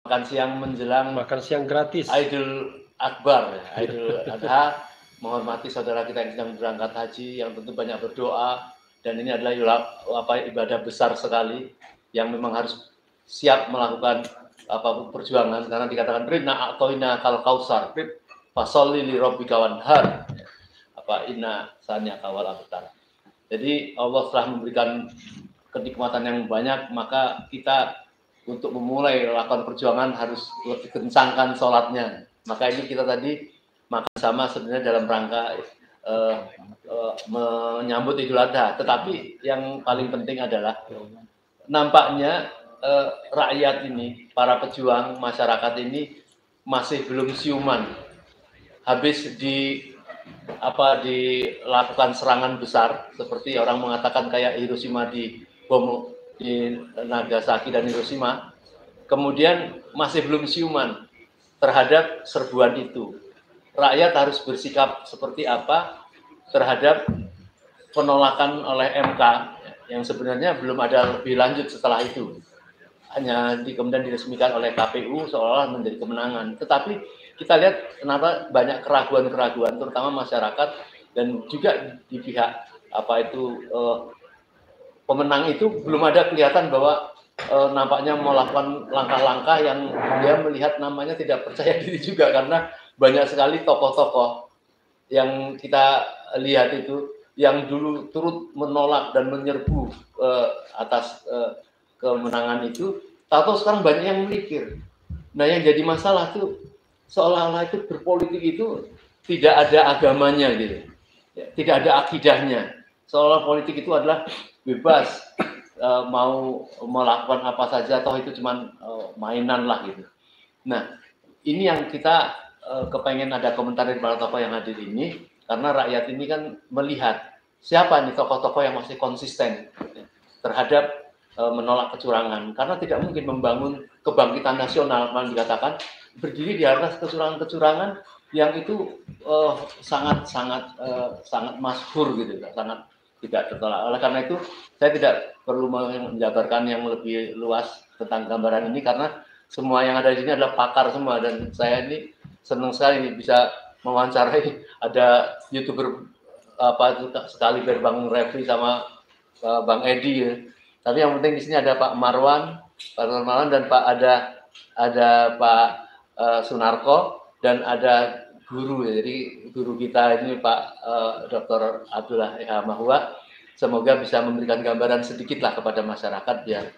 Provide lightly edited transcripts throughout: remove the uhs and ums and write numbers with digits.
makan siang menjelang makan siang gratis Idul Akbar, Idul Adha, menghormati saudara kita yang sedang berangkat haji, yang tentu banyak berdoa, dan ini adalah ibadah besar sekali yang memang harus siap melakukan perjuangan, karena dikatakan Rina atoina kal kausar fasolli li rabbika wanhar, inna sanya kawal abtar. Jadi Allah telah memberikan kenikmatan yang banyak, maka kita untuk memulai melakukan perjuangan harus lebih kencangkan sholatnya. Maka ini kita tadi makan sama sebenarnya dalam rangka menyambut Idul Adha. Tetapi yang paling penting adalah nampaknya rakyat ini, para pejuang masyarakat ini masih belum siuman. Habis dilakukan serangan besar seperti orang mengatakan kayak Hiroshima di bom di Nagasaki dan Hiroshima, kemudian masih belum siuman terhadap serbuan itu. Rakyat harus bersikap seperti apa terhadap penolakan oleh MK yang sebenarnya belum ada lebih lanjut setelah itu. Hanya kemudian diresmikan oleh KPU seolah-olah menjadi kemenangan. Tetapi kita lihat kenapa banyak keraguan-keraguan terutama masyarakat dan juga di pihak pemenang itu belum ada kelihatan bahwa nampaknya melakukan langkah-langkah yang dia melihat namanya tidak percaya diri juga, karena banyak sekali tokoh-tokoh yang kita lihat itu yang dulu turut menolak dan menyerbu atas kemenangan itu, tahu sekarang banyak yang mikir. Nah, yang jadi masalah tuh seolah-olah itu berpolitik itu tidak ada agamanya gitu, tidak ada akidahnya. Seolah politik itu adalah bebas, mau melakukan apa saja, toh itu cuma mainan lah gitu. Nah, ini yang kita kepengen ada komentar dari para tokoh yang hadir ini, karena rakyat ini kan melihat siapa nih tokoh-tokoh yang masih konsisten terhadap menolak kecurangan, karena tidak mungkin membangun kebangkitan nasional, malah dikatakan berdiri di atas kecurangan-kecurangan yang itu sangat masyhur gitu, sangat tidak tertolak. Oleh karena itu saya tidak perlu menjabarkan yang lebih luas tentang gambaran ini, karena semua yang ada di sini adalah pakar semua, dan saya ini senang sekali bisa mewawancarai ada YouTuber sekali dari Bang Refli sama Bang Edi ya. Tapi yang penting di sini ada Pak Marwan dan ada Pak Sunarko dan ada guru ya. Jadi guru kita ini Pak Dr. Abdullah Eha Mahwa, semoga bisa memberikan gambaran sedikitlah kepada masyarakat biar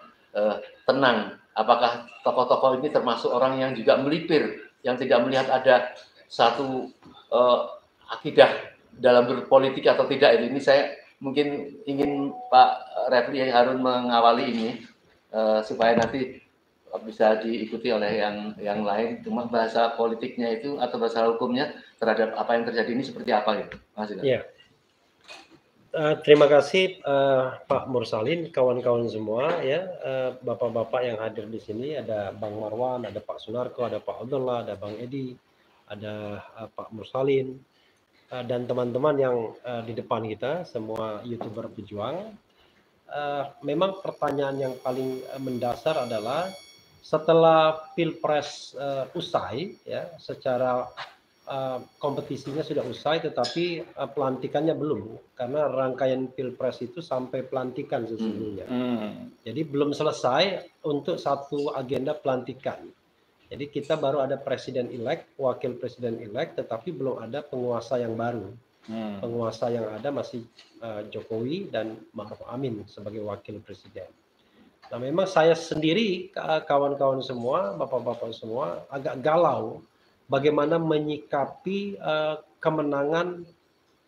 tenang. Apakah tokoh-tokoh ini termasuk orang yang juga melipir, yang tidak melihat ada satu akidah dalam berpolitik atau tidak? Ini saya mungkin ingin Pak Refli Harun mengawali ini supaya nanti bisa diikuti oleh yang lain. Cuma bahasa politiknya itu atau bahasa hukumnya terhadap apa yang terjadi ini seperti apa gitu, Mas? Ya. Terima kasih Pak Mursalin, kawan-kawan semua ya, bapak-bapak yang hadir di sini, ada Bang Marwan, ada Pak Sunarko, ada Pak Abdullah, ada Bang Edi, ada Pak Mursalin, dan teman-teman yang di depan kita, semua YouTuber pejuang. Memang pertanyaan yang paling mendasar adalah setelah Pilpres usai ya, secara kompetisinya sudah usai, tetapi pelantikannya belum, karena rangkaian Pilpres itu sampai pelantikan sesungguhnya. Jadi belum selesai untuk satu agenda pelantikan. Jadi kita baru ada presiden elect, wakil presiden elect, tetapi belum ada penguasa yang baru. Penguasa yang ada masih Jokowi dan Ma'ruf Amin sebagai wakil presiden. Nah, memang saya sendiri, kawan-kawan semua, bapak-bapak semua, agak galau bagaimana menyikapi kemenangan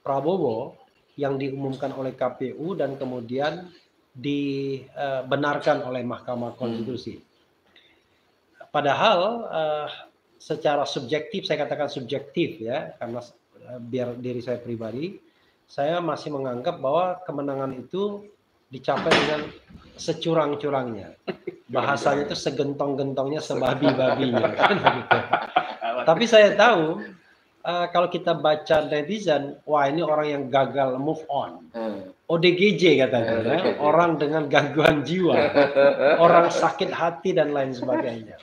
Prabowo yang diumumkan oleh KPU dan kemudian dibenarkan oleh Mahkamah Konstitusi. Padahal secara subjektif, saya katakan subjektif ya, karena biar diri saya pribadi, saya masih menganggap bahwa kemenangan itu dicapai dengan securang-curangnya. Bahasanya itu segentong-gentongnya, sebabi-babinya. Kan begitu. Tapi saya tahu kalau kita baca netizen, wah ini orang yang gagal move on. ODGJ katanya, orang dengan gangguan jiwa, orang sakit hati dan lain sebagainya.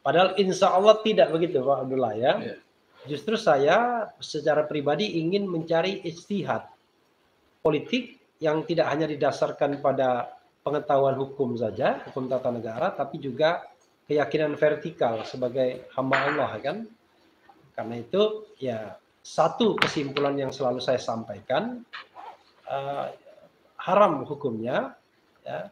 Padahal insya Allah tidak begitu Pak Abdullah ya. Iya. Justru saya secara pribadi ingin mencari ijtihad politik yang tidak hanya didasarkan pada pengetahuan hukum saja, hukum tata negara, tapi juga keyakinan vertikal sebagai hamba Allah kan. Karena itu ya satu kesimpulan yang selalu saya sampaikan, haram hukumnya ya,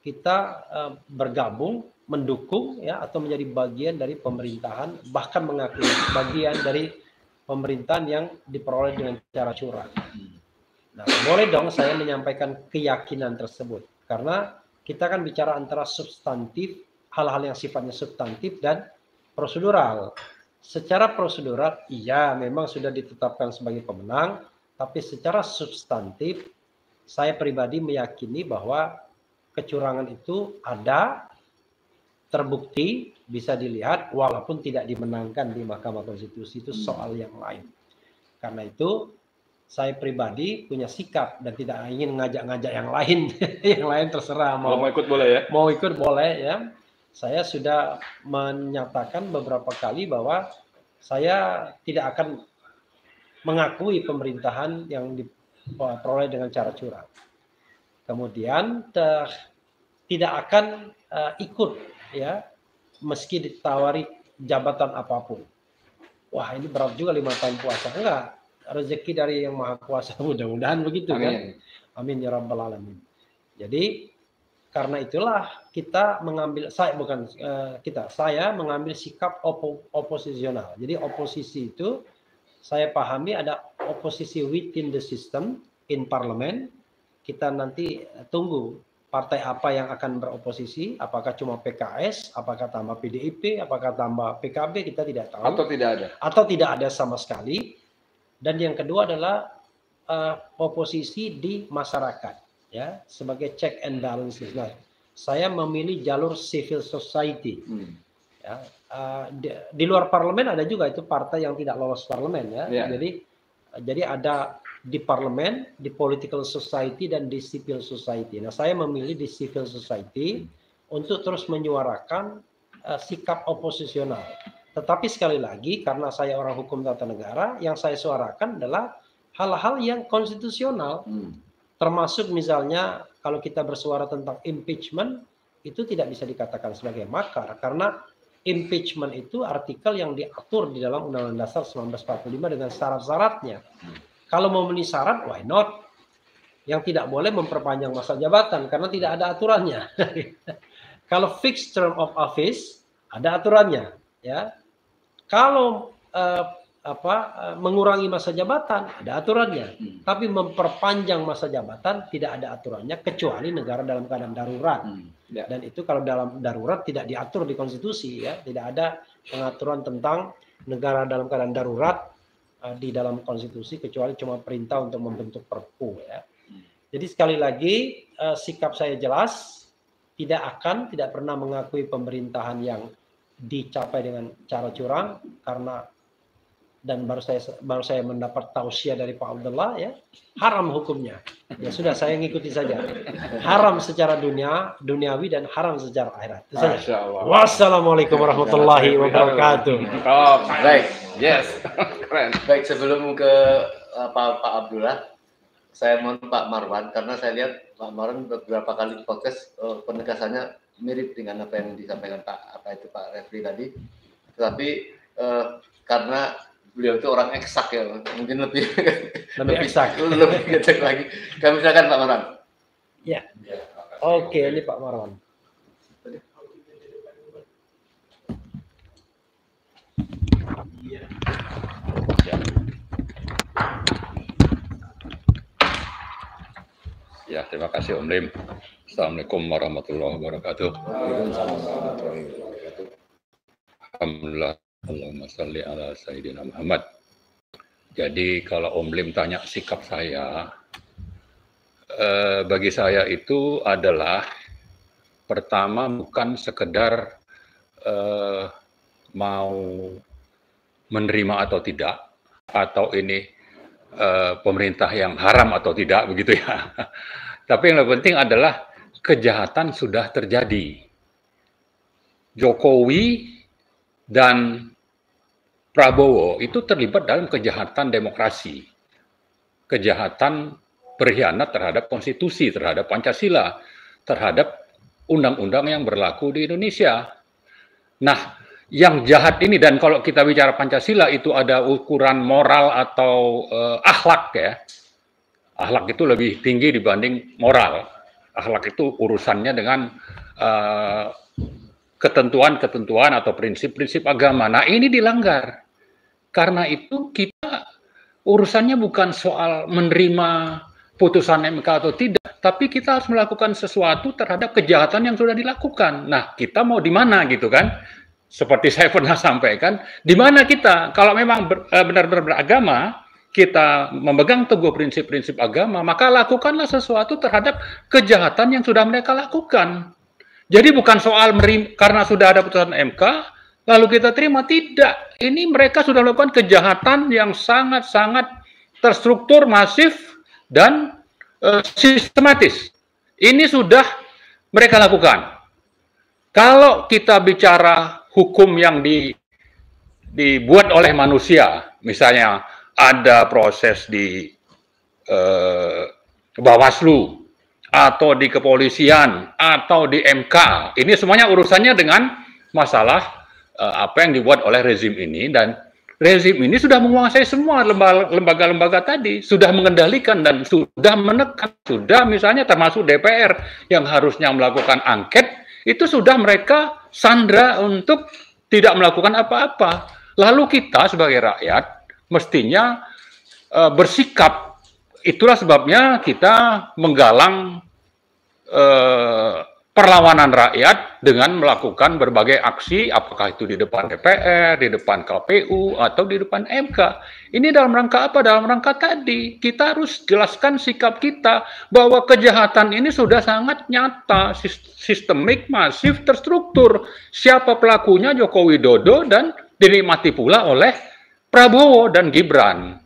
kita bergabung, mendukung ya atau menjadi bagian dari pemerintahan, bahkan mengakui bagian dari pemerintahan yang diperoleh dengan cara curang. Nah, boleh dong saya menyampaikan keyakinan tersebut karena kita kan bicara antara substantif, hal-hal yang sifatnya substantif dan prosedural. Secara prosedural iya memang sudah ditetapkan sebagai pemenang, tapi secara substantif saya pribadi meyakini bahwa kecurangan itu ada, terbukti, bisa dilihat, walaupun tidak dimenangkan di Mahkamah Konstitusi, itu soal yang lain. Karena itu, saya pribadi punya sikap dan tidak ingin ngajak-ngajak yang lain. Yang lain terserah. Mau ikut boleh ya? Mau ikut boleh ya. Saya sudah menyatakan beberapa kali bahwa saya tidak akan mengakui pemerintahan yang diperoleh dengan cara curang. Kemudian tidak akan ikut ya meski ditawari jabatan apapun. Wah ini berat juga 5 tahun puasa. Enggak, rezeki dari yang maha kuasa, mudah-mudahan begitu. Amin. Kan amin ya rabbal alamin. Jadi karena itulah kita mengambil, saya mengambil sikap oposisional. Jadi oposisi itu saya pahami ada oposisi within the system in parliament. Kita nanti tunggu partai apa yang akan beroposisi, apakah cuma PKS, apakah tambah PDIP, apakah tambah PKB, kita tidak tahu. Atau tidak ada. Atau tidak ada sama sekali. Dan yang kedua adalah oposisi di masyarakat, ya, sebagai check and balances. Nah, saya memilih jalur civil society. Ya, di luar parlemen ada juga itu partai yang tidak lolos parlemen, ya. Yeah. Jadi ada di parlemen, di political society, dan di civil society. Nah, saya memilih di civil society untuk terus menyuarakan sikap oposisional. Tetapi sekali lagi, karena saya orang hukum tata negara, yang saya suarakan adalah hal-hal yang konstitusional. Termasuk misalnya, kalau kita bersuara tentang impeachment, itu tidak bisa dikatakan sebagai makar. Karena impeachment itu artikel yang diatur di dalam Undang-Undang Dasar 1945 dengan syarat-syaratnya. Kalau memenuhi syarat, why not? Yang tidak boleh memperpanjang masa jabatan karena tidak ada aturannya. Kalau fixed term of office, ada aturannya, ya. Kalau mengurangi masa jabatan, ada aturannya. Tapi memperpanjang masa jabatan tidak ada aturannya kecuali negara dalam keadaan darurat. Dan itu kalau dalam darurat tidak diatur di konstitusi, ya. Tidak ada pengaturan tentang negara dalam keadaan darurat di dalam konstitusi kecuali cuma perintah untuk membentuk perpu, ya. Jadi sekali lagi sikap saya jelas, tidak pernah mengakui pemerintahan yang dicapai dengan cara curang, karena dan baru saya mendapat tausiah dari Pak Abdullah, ya, haram hukumnya. Ya sudah, saya ngikuti saja. Haram secara duniawi dan haram secara akhirat. Wassalamualaikum warahmatullahi wabarakatuh. Oh, baik. Yes. Keren. Baik, sebelum ke Pak Abdullah, saya mohon Pak Marwan, karena saya lihat Pak Marwan beberapa kali di podcast penegasannya mirip dengan apa yang disampaikan Pak Refli tadi. Tetapi karena beliau itu orang eksak, ya, mungkin lebih eksak, lebih ngecek lagi. Kami silakan Pak Marwan. Ya. Oke, ini Pak Marwan. Ya, terima kasih Om Lim. Assalamualaikum warahmatullahi wabarakatuh. Alhamdulillah, Allahumma sholli ala Sayyidina Muhammad. Jadi kalau Om Lim tanya sikap saya, bagi saya itu adalah pertama bukan sekedar mau menerima atau tidak, atau ini pemerintah yang haram atau tidak, begitu ya. Tapi yang lebih penting adalah kejahatan sudah terjadi. Jokowi dan Prabowo itu terlibat dalam kejahatan demokrasi, kejahatan berkhianat terhadap konstitusi, terhadap Pancasila, terhadap undang-undang yang berlaku di Indonesia. Nah, yang jahat ini, dan kalau kita bicara Pancasila itu ada ukuran moral atau akhlak ya. Akhlak itu lebih tinggi dibanding moral. Akhlak itu urusannya dengan ketentuan-ketentuan atau prinsip-prinsip agama. Nah, ini dilanggar. Karena itu kita urusannya bukan soal menerima putusan MK atau tidak, tapi kita harus melakukan sesuatu terhadap kejahatan yang sudah dilakukan. Nah, kita mau di mana gitu kan? Seperti saya pernah sampaikan, di mana kita kalau memang benar-benar beragama, kita memegang teguh prinsip-prinsip agama, maka lakukanlah sesuatu terhadap kejahatan yang sudah mereka lakukan. Jadi bukan soal karena sudah ada putusan MK, lalu kita terima. Tidak. Ini mereka sudah melakukan kejahatan yang sangat-sangat terstruktur, masif, dan sistematis. Ini sudah mereka lakukan. Kalau kita bicara hukum yang dibuat oleh manusia, misalnya ada proses di Bawaslu, atau di kepolisian, atau di MK, ini semuanya urusannya dengan masalah apa yang dibuat oleh rezim ini, dan rezim ini sudah menguasai semua lembaga-lembaga tadi, sudah mengendalikan dan sudah menekan, sudah misalnya termasuk DPR yang harusnya melakukan angket, itu sudah mereka sandra untuk tidak melakukan apa-apa. Lalu kita sebagai rakyat mestinya bersikap. Itulah sebabnya kita menggalang perlawanan rakyat dengan melakukan berbagai aksi, apakah itu di depan DPR, di depan KPU, atau di depan MK. Ini dalam rangka apa? Dalam rangka tadi, kita harus jelaskan sikap kita bahwa kejahatan ini sudah sangat nyata, sistemik, masif, terstruktur. Siapa pelakunya? Joko Widodo, dan dinikmati pula oleh Prabowo dan Gibran.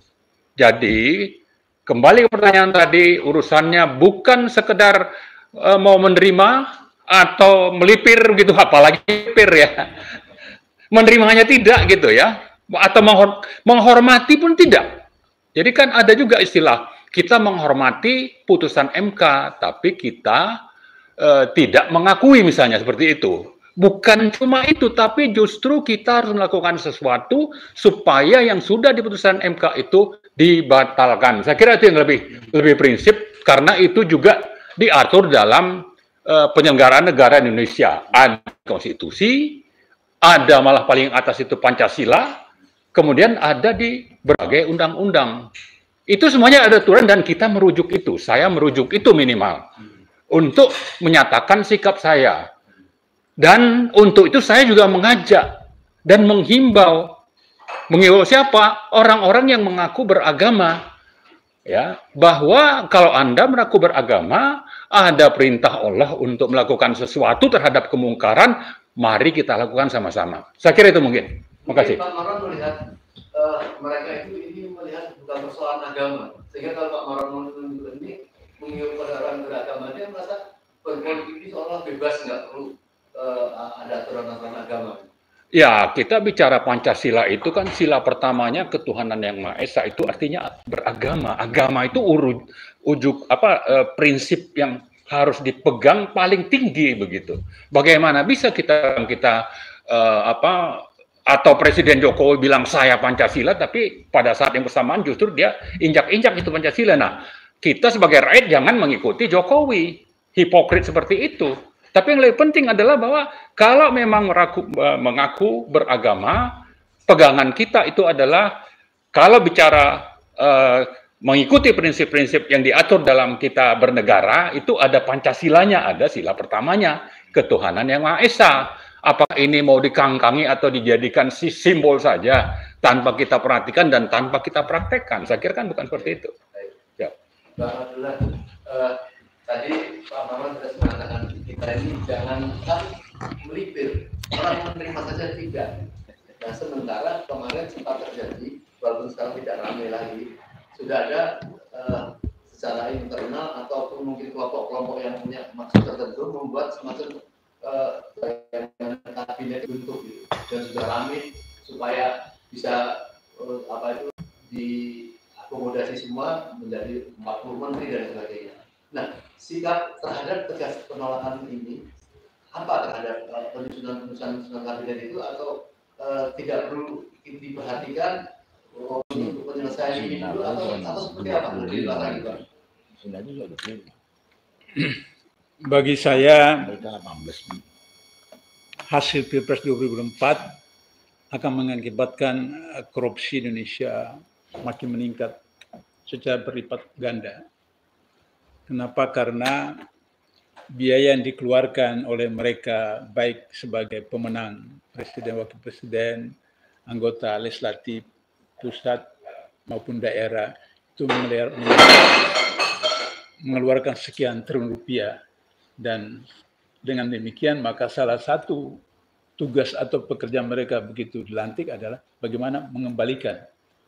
Jadi, kembali ke pertanyaan tadi, urusannya bukan sekedar mau menerima atau melipir gitu, apalagi melipir ya, menerimanya tidak gitu ya, atau menghormati pun tidak. Jadi kan ada juga istilah kita menghormati putusan MK, tapi kita tidak mengakui misalnya seperti itu. Bukan cuma itu, tapi justru kita harus melakukan sesuatu supaya yang sudah diputuskan MK itu dibatalkan. Saya kira itu yang lebih prinsip, karena itu juga diatur dalam penyelenggaraan negara Indonesia. Ada konstitusi, ada malah paling atas itu Pancasila, kemudian ada di berbagai undang-undang. Itu semuanya ada aturan dan kita merujuk itu. Saya merujuk itu minimal untuk menyatakan sikap saya. Dan untuk itu saya juga mengajak dan menghimbau siapa? Orang-orang yang mengaku beragama. Ya, bahwa kalau Anda mengaku beragama, ada perintah Allah untuk melakukan sesuatu terhadap kemungkaran, mari kita lakukan sama-sama. Saya kira itu mungkin. Terima kasih. Pak Marwan melihat mereka itu ini melihat bukan persoalan agama, sehingga kalau Pak Marwan ini mengiur pada orang beragama, dia merasa berpolitik ini seolah bebas, nggak perlu ada aturan-aturan agama. Ya, kita bicara Pancasila itu kan sila pertamanya ketuhanan yang Maha Esa, itu artinya beragama. Agama itu prinsip yang harus dipegang paling tinggi begitu. Bagaimana bisa kita atau Presiden Jokowi bilang saya Pancasila, tapi pada saat yang bersamaan justru dia injak-injak itu Pancasila. Nah, kita sebagai rakyat jangan mengikuti Jokowi, hipokrit seperti itu. Tapi yang lebih penting adalah bahwa kalau memang mengaku beragama, pegangan kita itu adalah kalau bicara mengikuti prinsip-prinsip yang diatur dalam kita bernegara, itu ada Pancasilanya, ada sila pertamanya, ketuhanan yang Maha Esa. Apakah ini mau dikangkangi atau dijadikan simbol saja tanpa kita perhatikan dan tanpa kita praktekkan? Saya kira kan bukan seperti itu. Ya. Alhamdulillah. Tadi Pak Marwan sudah mengatakan kita ini jangan melipir, orang menerima saja tidak. Nah, sementara kemarin sempat terjadi, walaupun sekarang tidak ramai lagi, sudah ada secara internal ataupun mungkin kelompok-kelompok yang punya maksud tertentu membuat semacam kabinet dibentuk gitu, dan sudah ramai supaya bisa diakomodasi semua menjadi 40 menteri dan sebagainya. Nah, sikap terhadap tegas penolakan ini apa terhadap penyusunan kabinet itu, atau tidak perlu diperhatikan untuk penyelesaian ini dulu, atau seperti apa? Bagi saya, hasil Pilpres 2024 akan mengakibatkan korupsi Indonesia makin meningkat secara berlipat ganda. Kenapa? Karena biaya yang dikeluarkan oleh mereka, baik sebagai pemenang presiden, wakil presiden, anggota legislatif pusat maupun daerah, itu mengeluarkan sekian triliun rupiah. Dan dengan demikian maka salah satu tugas atau pekerjaan mereka begitu dilantik adalah bagaimana mengembalikan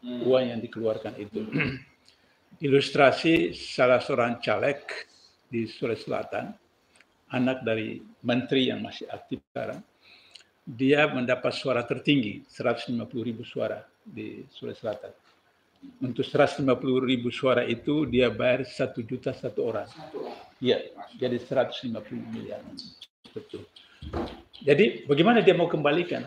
uang yang dikeluarkan itu. Ilustrasi salah seorang caleg di Sulawesi Selatan, anak dari menteri yang masih aktif sekarang, dia mendapat suara tertinggi, 150.000 suara di Sulawesi Selatan. Untuk 150.000 suara itu dia bayar 1 juta satu orang. Iya, jadi 150 miliar. Betul. Jadi bagaimana dia mau kembalikan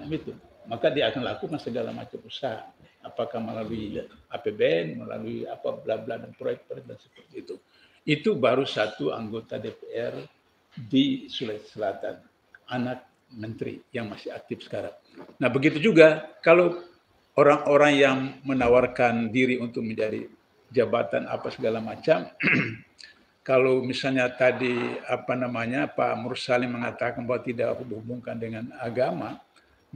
itu? Maka dia akan lakukan segala macam usaha. Apakah melalui APBN, melalui apa bla bla dan proyek-proyek dan seperti itu. Itu baru satu anggota DPR di Sulawesi Selatan, anak menteri yang masih aktif sekarang. Nah, begitu juga kalau orang-orang yang menawarkan diri untuk menjadi jabatan apa segala macam, kalau misalnya tadi Pak Mursalim mengatakan bahwa tidak berhubungan dengan agama,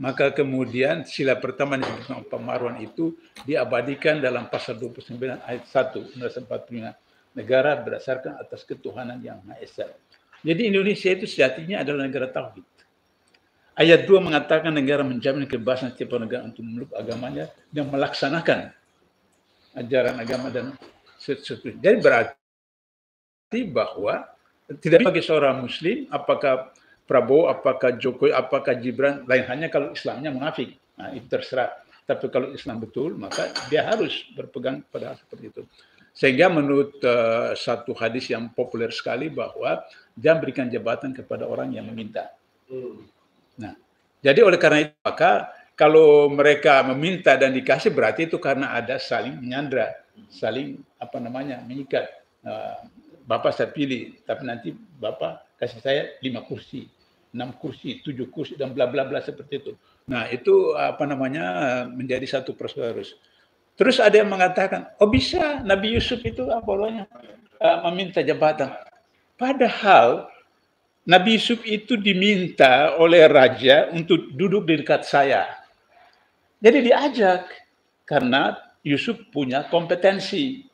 maka kemudian sila pertama yang disebutkan Pak Marwan itu diabadikan dalam pasal 29 ayat 1 Undang-Undang 45, negara berdasarkan atas ketuhanan yang Maha Esa. Jadi Indonesia itu sejatinya adalah negara tauhid. Ayat 2 mengatakan negara menjamin kebebasan setiap negara untuk memeluk agamanya dan melaksanakan ajaran agama dan seterusnya. Jadi berarti bahwa tidak bagi seorang muslim apakah Prabowo, apakah Jokowi, apakah Gibran, lain hanya kalau Islamnya munafik. Nah, itu terserah. Tapi kalau Islam betul, maka dia harus berpegang pada hal seperti itu. Sehingga menurut satu hadis yang populer sekali bahwa jangan berikan jabatan kepada orang yang meminta. Nah, jadi oleh karena itu maka kalau mereka meminta dan dikasih berarti itu karena ada saling menyandra, saling mengikat. Bapak saya pilih, tapi nanti Bapak kasih saya 5 kursi, 6 kursi, 7 kursi dan bla bla bla seperti itu. Nah, itu menjadi satu prosedur. Terus ada yang mengatakan, oh bisa Nabi Yusuf itu meminta jabatan. Padahal Nabi Yusuf itu diminta oleh raja untuk duduk di dekat saya. Jadi diajak karena Yusuf punya kompetensi.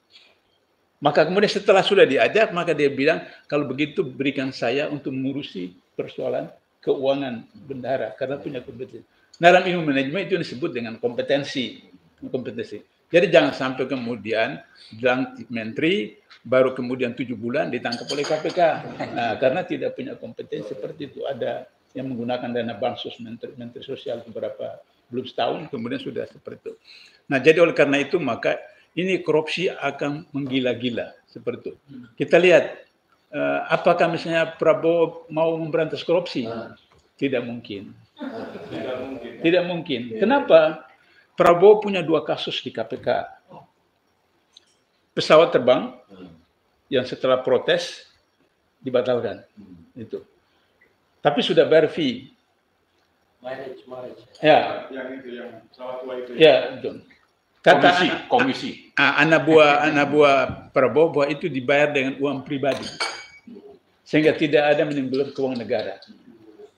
Maka kemudian setelah sudah diajak, maka dia bilang, kalau begitu berikan saya untuk mengurusi persoalan keuangan bendahara karena punya kompetensi. Dalam ilmu manajemen itu disebut dengan kompetensi. Jadi jangan sampai kemudian dilantik menteri, baru kemudian 7 bulan ditangkap oleh KPK. Nah, karena tidak punya kompetensi seperti itu. Ada yang menggunakan dana bansos menteri sosial beberapa belum setahun, kemudian sudah seperti itu. Nah, jadi oleh karena itu maka ini korupsi akan menggila-gila seperti itu. Kita lihat apakah misalnya Prabowo mau memberantas korupsi? Tidak mungkin. Tidak mungkin. Kenapa? Prabowo punya 2 kasus di KPK. Pesawat terbang yang setelah protes dibatalkan. Itu. Tapi sudah bayar fee. Ya. Yang pesawat tua itu. Ya, itu. Kata komisi. Anak buah Prabowo bahwa itu dibayar dengan uang pribadi. Sehingga tidak ada menimbulkan keuangan negara.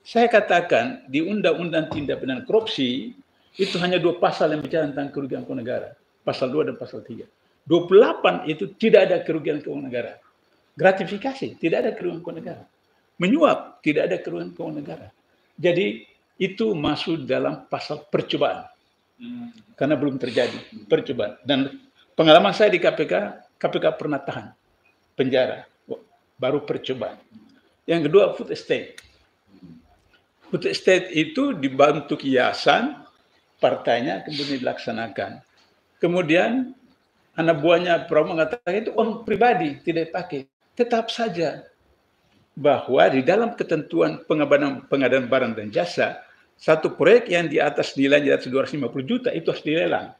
Saya katakan di Undang-Undang Tindak Pidana Korupsi itu hanya 2 pasal yang bicara tentang kerugian keuangan negara. Pasal 2 dan pasal 3. 28 itu tidak ada kerugian keuangan negara. Gratifikasi, tidak ada kerugian keuangan negara. Menyuap, tidak ada kerugian keuangan negara. Jadi itu masuk dalam pasal percobaan. Karena belum terjadi percobaan. Dan pengalaman saya di KPK pernah tahan penjara, baru percobaan. Yang kedua food estate. food estate itu dibentuk yayasan, partainya kemudian dilaksanakan. Kemudian anak buahnya Prabowo mengatakan itu uang pribadi, tidak dipakai. Tetap saja bahwa di dalam ketentuan pengadaan barang dan jasa, satu proyek yang di atas nilainya 250 juta itu harus dilelang.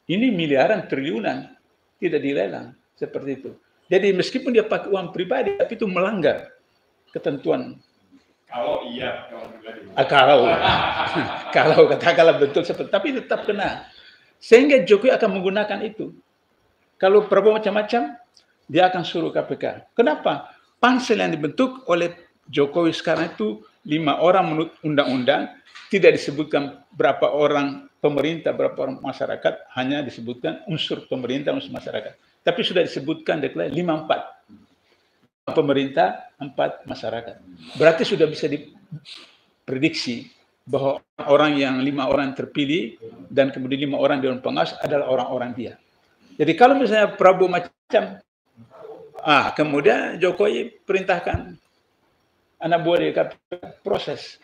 Ini miliaran, triliunan, tidak dilelang. Seperti itu. Jadi meskipun dia pakai uang pribadi, tapi itu melanggar ketentuan. Kalau iya, uang pribadi. Kalau katakanlah betul seperti, tapi tetap kena. Sehingga Jokowi akan menggunakan itu. Kalau Prabowo macam-macam, dia akan suruh KPK. Kenapa? Pansel yang dibentuk oleh Jokowi sekarang itu 5 orang menurut undang-undang, tidak disebutkan berapa orang pemerintah, berapa orang masyarakat, hanya disebutkan unsur pemerintah, unsur masyarakat. Tapi sudah disebutkan deklarasi 5-4. Pemerintah, 4 masyarakat. Berarti sudah bisa diprediksi bahwa orang yang 5 orang terpilih dan kemudian 5 orang dewan pengawas adalah orang-orang dia. Jadi kalau misalnya Prabowo macam, kemudian Jokowi perintahkan anak buah di KPK, proses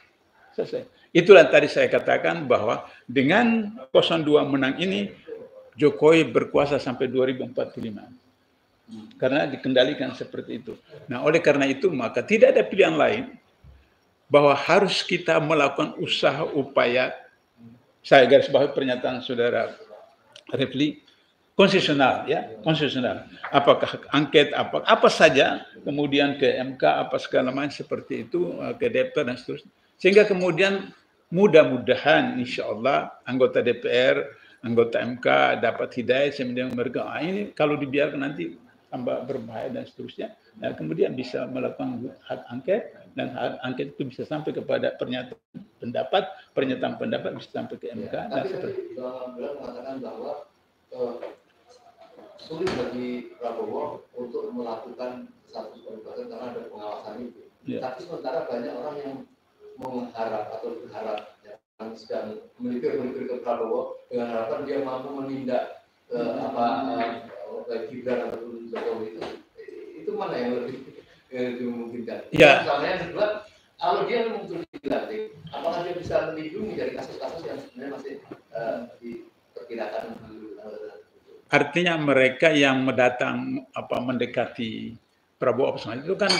selesai. Itulah tadi saya katakan bahwa dengan 02 menang ini Jokowi berkuasa sampai 2045. Karena dikendalikan seperti itu. Nah, oleh karena itu maka tidak ada pilihan lain bahwa harus kita melakukan usaha upaya, saya garis bawahi pernyataan saudara Refli, konstitusional, ya, konstitusional. Apakah angket, apa saja, kemudian ke MK, apa segala macam seperti itu, ke DPR dan seterusnya. Sehingga kemudian mudah-mudahan insya Allah anggota DPR, anggota MK dapat hidayah sehingga mereka ini kalau dibiarkan nanti tambah berbahaya dan seterusnya. Nah, kemudian bisa melakukan hak angket dan hak angket itu bisa sampai kepada pernyataan pendapat bisa sampai ke MK. Tapi tadi Bang Abdullah mengatakan bahwa sulit bagi Prabowo untuk melakukan status penugasan karena ada pengawasan itu. Yeah. Tapi sementara banyak orang yang mengharap atau berharap yang sedang melipir ke Prabowo dengan harapan dia mampu menindak baik Gibran ataupun Jokowi itu mana yang lebih memungkinkan? Ya. Sama yang kedua, kalau dia muncul dilantik, apakah dia bisa melindungi dari kasus-kasus yang sebenarnya masih diperkirakan? Artinya mereka yang mendekati Prabowo itu kan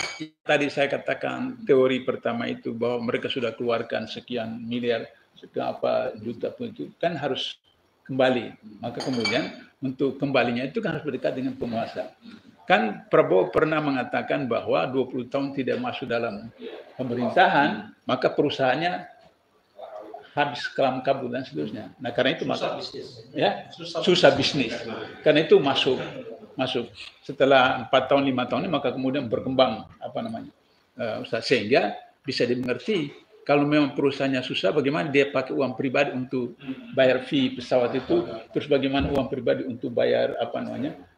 tadi saya katakan teori pertama itu bahwa mereka sudah keluarkan sekian miliar, sekian juta pun itu kan harus kembali. Maka kemudian untuk kembalinya itu kan harus berdekat dengan penguasa. Kan Prabowo pernah mengatakan bahwa 20 tahun tidak masuk dalam pemerintahan, maka perusahaannya habis kelam kabut dan seterusnya. Nah karena itu susah bisnis. Karena itu masuk. Setelah 4 tahun 5 tahun ini maka kemudian berkembang sehingga bisa dimengerti kalau memang perusahaannya susah, bagaimana dia pakai uang pribadi untuk bayar fee pesawat itu, terus bagaimana uang pribadi untuk bayar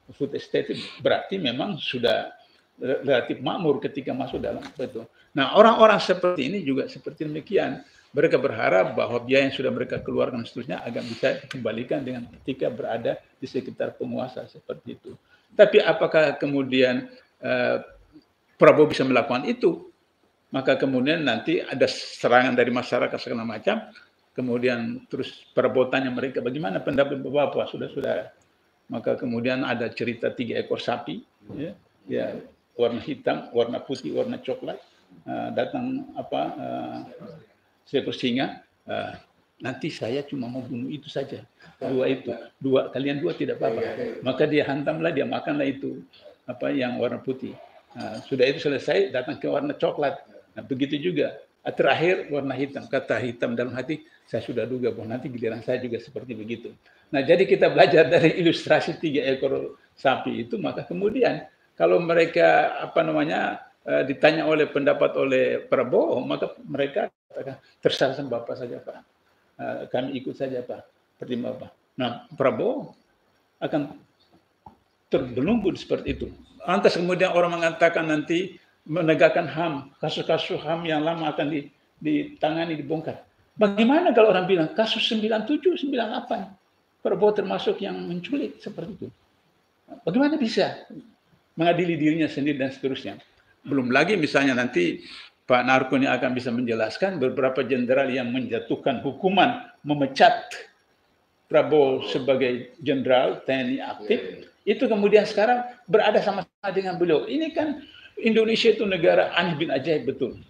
food estate, berarti memang sudah relatif makmur ketika masuk dalam itu. Nah, orang-orang seperti ini juga seperti demikian. Mereka berharap bahwa biaya yang sudah mereka keluarkan seterusnya agar bisa dikembalikan dengan ketika berada di sekitar penguasa seperti itu. Tapi apakah kemudian Prabowo bisa melakukan itu? Maka kemudian nanti ada serangan dari masyarakat segala macam, kemudian terus perabotannya mereka, bagaimana pendapat Bapak, saudara-saudara? Maka kemudian ada cerita 3 ekor sapi, ya, warna hitam, warna putih, warna coklat, datang seekor singa, nanti saya cuma mau bunuh itu saja, kalian dua tidak apa-apa. Maka dia hantamlah, dia makanlah itu, yang warna putih. Sudah itu selesai, datang ke warna coklat. Nah, begitu juga. Terakhir warna hitam. Kata hitam dalam hati, saya sudah duga bahwa nanti giliran saya juga seperti begitu. Nah, jadi kita belajar dari ilustrasi 3 ekor sapi itu, maka kemudian kalau mereka ditanya oleh pendapat oleh Prabowo, maka mereka katakan terserah Bapak saja Pak. Kami ikut saja Pak. Seperti Bapak. Nah, Prabowo akan terbelenggu seperti itu. Lantas kemudian orang mengatakan nanti menegakkan HAM, kasus-kasus HAM yang lama akan ditangani, dibongkar. Bagaimana kalau orang bilang kasus 97, 98, Prabowo termasuk yang menculik seperti itu? Bagaimana bisa mengadili dirinya sendiri dan seterusnya? Belum lagi misalnya nanti Pak Narko ini akan bisa menjelaskan beberapa jenderal yang menjatuhkan hukuman memecat Prabowo sebagai jenderal TNI aktif, itu kemudian sekarang berada sama-sama dengan beliau. Ini kan Indonesia itu negara aneh bin ajaib betul.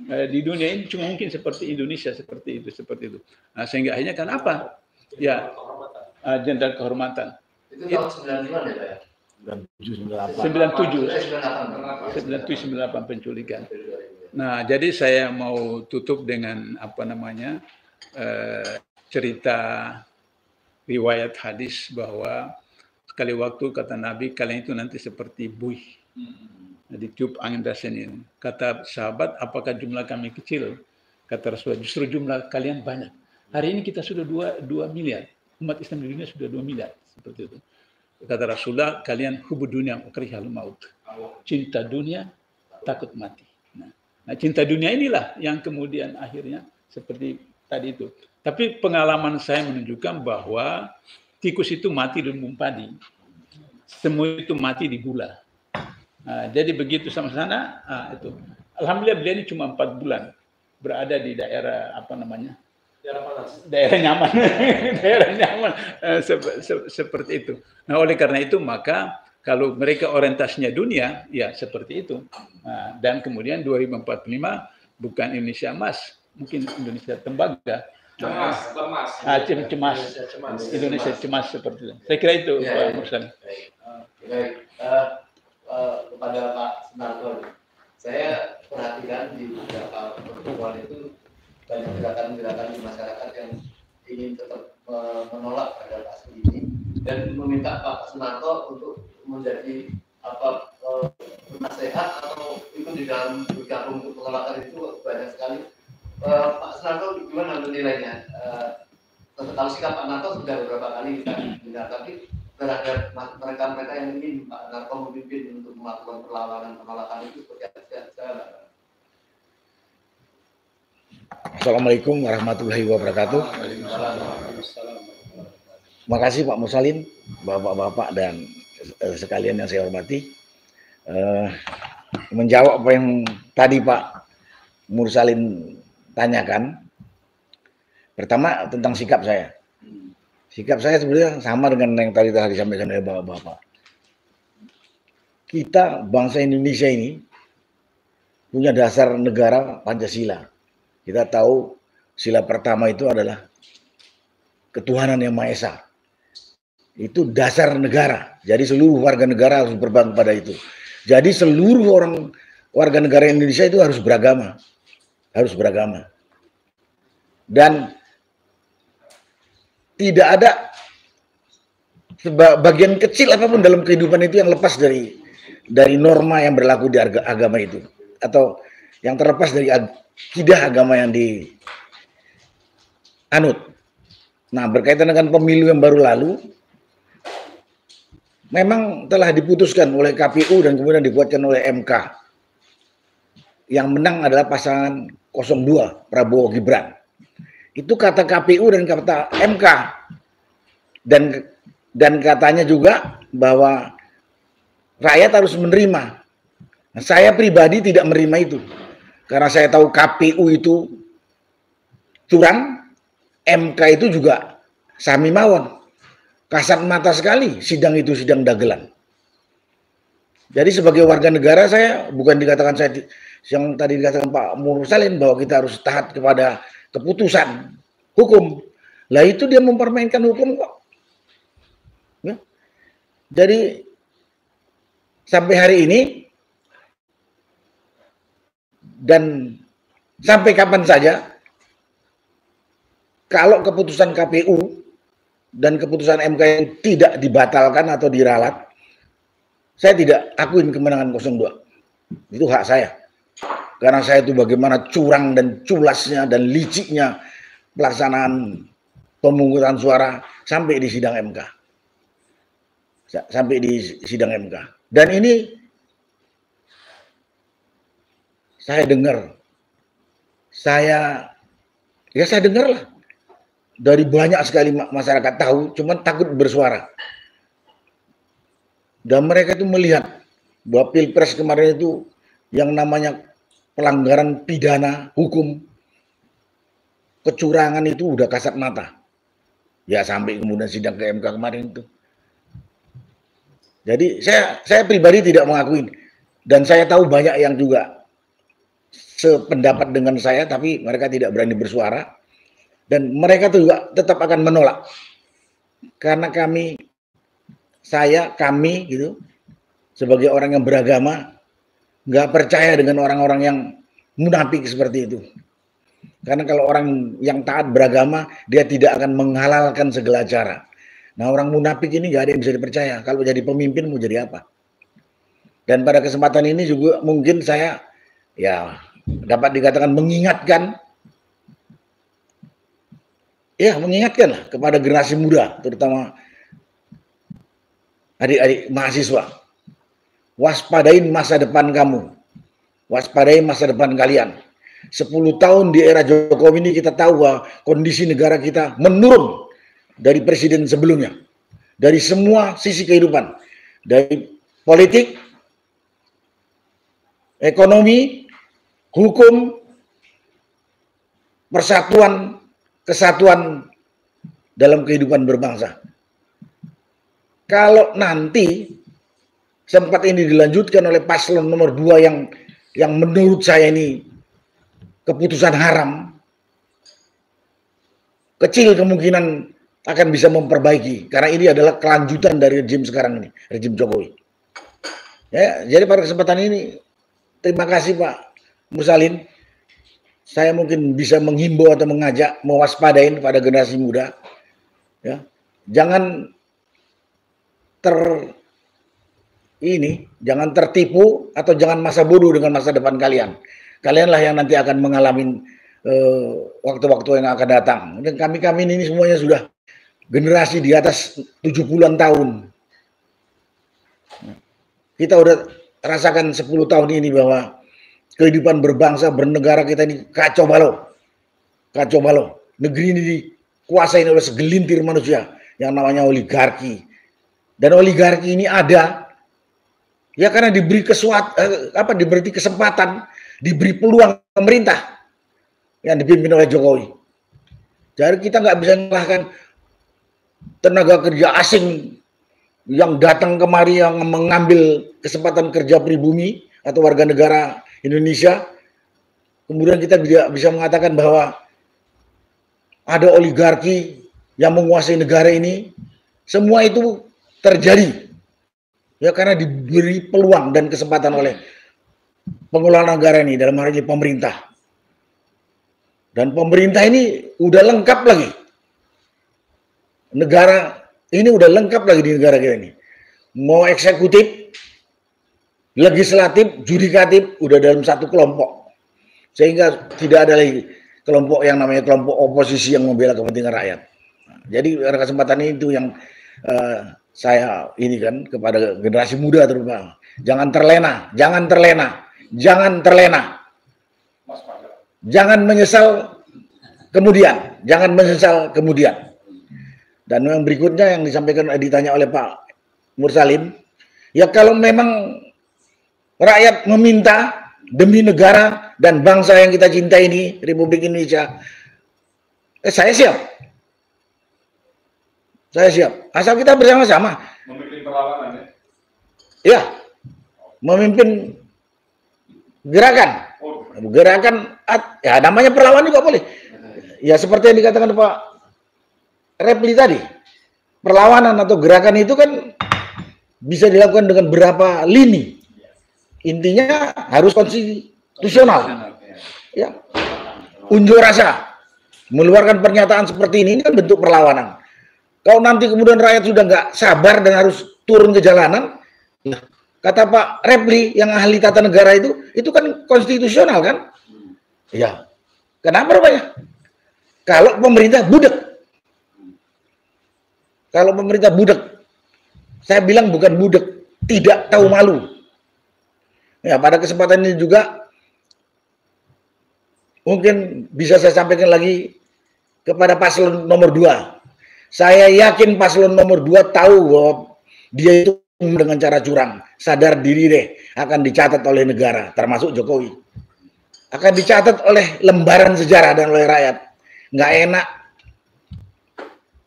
Di dunia ini cuma mungkin seperti Indonesia, seperti itu. Nah, sehingga akhirnya kan apa? Ya, jenderal kehormatan. Itu tahun 95 ya Pak ya? 97-98 penculikan. Nah, jadi saya mau tutup dengan apa namanya cerita riwayat hadis bahwa sekali waktu kata Nabi, kalian itu nanti seperti buih ditiup angin dasen. Kata sahabat, apakah jumlah kami kecil? Kata Rasulullah, justru jumlah kalian banyak. Hari ini kita sudah 2 miliar. Umat Islam di dunia sudah 2 miliar. Seperti itu. Kata Rasulullah, kalian hubud dunia wakrihal maut. Cinta dunia, takut mati. Nah, cinta dunia inilah yang kemudian akhirnya seperti tadi itu. Tapi pengalaman saya menunjukkan bahwa tikus itu mati di lumbung padi. Semua itu mati di gula. Nah, jadi begitu sama sana, itu. Alhamdulillah beliau ini cuma 4 bulan berada di daerah apa namanya? Daerah panas. Daerah nyaman. Daerah nyaman. Seperti itu. Nah, oleh karena itu maka kalau mereka orientasinya dunia, ya seperti itu. Nah, dan kemudian 2045 bukan Indonesia emas, mungkin Indonesia tembaga. Cemas. Indonesia cemas seperti itu. Saya kira itu Pak Mursalin. Baik. Kepada Pak Sunarko, saya perhatikan di beberapa pertemuan itu banyak gerakan-gerakan di masyarakat yang ingin tetap menolak pada kasus ini dan meminta Pak Sunarko untuk menjadi penasehat atau ikut di dalam bergabung untuk penolakan itu banyak sekali. Pak Sunarko gimana menilainya? Kalau sikap Pak Narko sudah beberapa kali kita dengar, tapi terhadap mereka-mereka yang ingin Pak Narko memimpin untuk melakukan perlawanan penolakan itu seperti apa? Assalamualaikum warahmatullahi wabarakatuh. Terima kasih Pak Mursalin, Bapak-bapak dan sekalian yang saya hormati. Menjawab apa yang tadi Pak Mursalin tanyakan. Pertama tentang sikap saya. Sikap saya sebenarnya sama dengan yang tadi disampaikan oleh Bapak-bapak. Kita bangsa Indonesia ini punya dasar negara Pancasila. Kita tahu sila pertama itu adalah ketuhanan yang Maha Esa. Itu dasar negara. Jadi seluruh warga negara harus berbangga pada itu. Jadi seluruh orang warga negara Indonesia itu harus beragama. Harus beragama. Dan tidak ada bagian kecil apapun dalam kehidupan itu yang lepas dari norma yang berlaku di agama itu. Atau yang terlepas dari akidah agama yang dianut. Nah, berkaitan dengan pemilu yang baru lalu, memang telah diputuskan oleh KPU dan kemudian dikuatkan oleh MK. Yang menang adalah pasangan 02, Prabowo Gibran. Itu kata KPU dan kata MK. Dan katanya juga bahwa rakyat harus menerima. Nah, saya pribadi tidak menerima itu. Karena saya tahu KPU itu curang, MK itu juga sami mawon. Kasat mata sekali sidang itu sidang dagelan. Jadi sebagai warga negara saya bukan dikatakan saya yang tadi dikatakan Pak Mursalin bahwa kita harus taat kepada keputusan hukum. Lah itu dia mempermainkan hukum kok. Ya. Jadi sampai hari ini dan sampai kapan saja kalau keputusan KPU dan keputusan MK yang tidak dibatalkan atau diralat, saya tidak akuin kemenangan 02. Itu hak saya. Karena saya itu bagaimana curang dan culasnya dan liciknya pelaksanaan pemungutan suara sampai di sidang MK. Sampai di sidang MK. Dan ini saya dengar. Saya dengar lah. Dari banyak sekali masyarakat tahu, cuman takut bersuara. Dan mereka itu melihat bahwa Pilpres kemarin itu yang namanya pelanggaran pidana, hukum, kecurangan itu udah kasat mata. Ya sampai kemudian sidang ke MK kemarin itu. Jadi saya pribadi tidak mengakui, dan saya tahu banyak yang juga sependapat dengan saya, tapi mereka tidak berani bersuara, dan mereka juga tetap akan menolak, karena kami gitu, sebagai orang yang beragama, nggak percaya dengan orang-orang yang munafik seperti itu. Karena kalau orang yang taat beragama, dia tidak akan menghalalkan segala cara. Nah, orang munafik ini nggak ada yang bisa dipercaya. Kalau jadi pemimpin mau jadi apa? Dan pada kesempatan ini juga mungkin saya ya dapat dikatakan mengingatkan lah kepada generasi muda, terutama adik-adik mahasiswa. Waspadain masa depan kamu. Waspadain masa depan kalian. 10 tahun di era Jokowi ini kita tahu bahwa kondisi negara kita menurun dari presiden sebelumnya. Dari semua sisi kehidupan. Dari politik, ekonomi, hukum, persatuan, kesatuan dalam kehidupan berbangsa. Kalau nanti sempat ini dilanjutkan oleh paslon nomor 2 yang menurut saya ini keputusan haram, kecil kemungkinan akan bisa memperbaiki, karena ini adalah kelanjutan dari rejim sekarang ini, rejim Jokowi. Ya, jadi pada kesempatan ini terima kasih Pak Mursalin. Saya mungkin bisa menghimbau atau mengajak mewaspadain pada generasi muda. Ya, jangan jangan tertipu atau jangan masa bodoh dengan masa depan kalian. Kalianlah yang nanti akan mengalami waktu-waktu yang akan datang. Dan kami ini semuanya sudah generasi di atas 70-an tahun. Kita udah rasakan 10 tahun ini bahwa kehidupan berbangsa, bernegara kita ini kacau balau. Kacau balau. Negeri ini dikuasai oleh segelintir manusia yang namanya oligarki. Dan oligarki ini ada ya karena diberi diberi kesempatan, diberi peluang pemerintah yang dipimpin oleh Jokowi. Jadi kita nggak bisa menyalahkan tenaga kerja asing yang datang kemari yang mengambil kesempatan kerja pribumi atau warga negara Indonesia. Kemudian kita tidak bisa mengatakan bahwa ada oligarki yang menguasai negara ini. Semua itu terjadi ya karena diberi peluang dan kesempatan oleh pengelola negara ini, dalam hal ini pemerintah. Dan pemerintah ini udah lengkap lagi. Negara ini udah lengkap lagi di negara kita ini. Mau eksekutif, legislatif, judikatif udah dalam satu kelompok. Sehingga tidak ada lagi kelompok yang namanya kelompok oposisi yang membela kepentingan rakyat. Nah, jadi pada kesempatan itu yang saya ini kan kepada generasi muda terutama. Jangan terlena, jangan terlena, jangan terlena. Jangan menyesal kemudian, jangan menyesal kemudian. Dan yang berikutnya yang disampaikan ditanya oleh Pak Mursalin, ya kalau memang rakyat meminta demi negara dan bangsa yang kita cintai ini, Republik Indonesia, saya siap. Saya siap. Asal kita bersama-sama. Memimpin perlawanan ya? Ya, memimpin gerakan. Gerakan, ya namanya perlawanan juga boleh. Ya seperti yang dikatakan Pak Repli tadi. Perlawanan atau gerakan itu kan bisa dilakukan dengan berapa lini. Intinya harus konstitusional. Ya. Unjuk rasa. Mengeluarkan pernyataan seperti ini kan bentuk perlawanan. Kalau nanti kemudian rakyat sudah nggak sabar dan harus turun ke jalanan, ya, kata Pak Repli yang ahli tata negara itu kan konstitusional kan? Ya, kenapa rupanya? Kalau pemerintah budek, saya bilang bukan budek, tidak tahu malu. Ya, pada kesempatan ini juga mungkin bisa saya sampaikan lagi kepada paslon nomor 2. Saya yakin paslon nomor 2 tahu bahwa dia itu dengan cara curang. Sadar diri deh, akan dicatat oleh negara, termasuk Jokowi. akan dicatat oleh lembaran sejarah dan oleh rakyat. Nggak enak.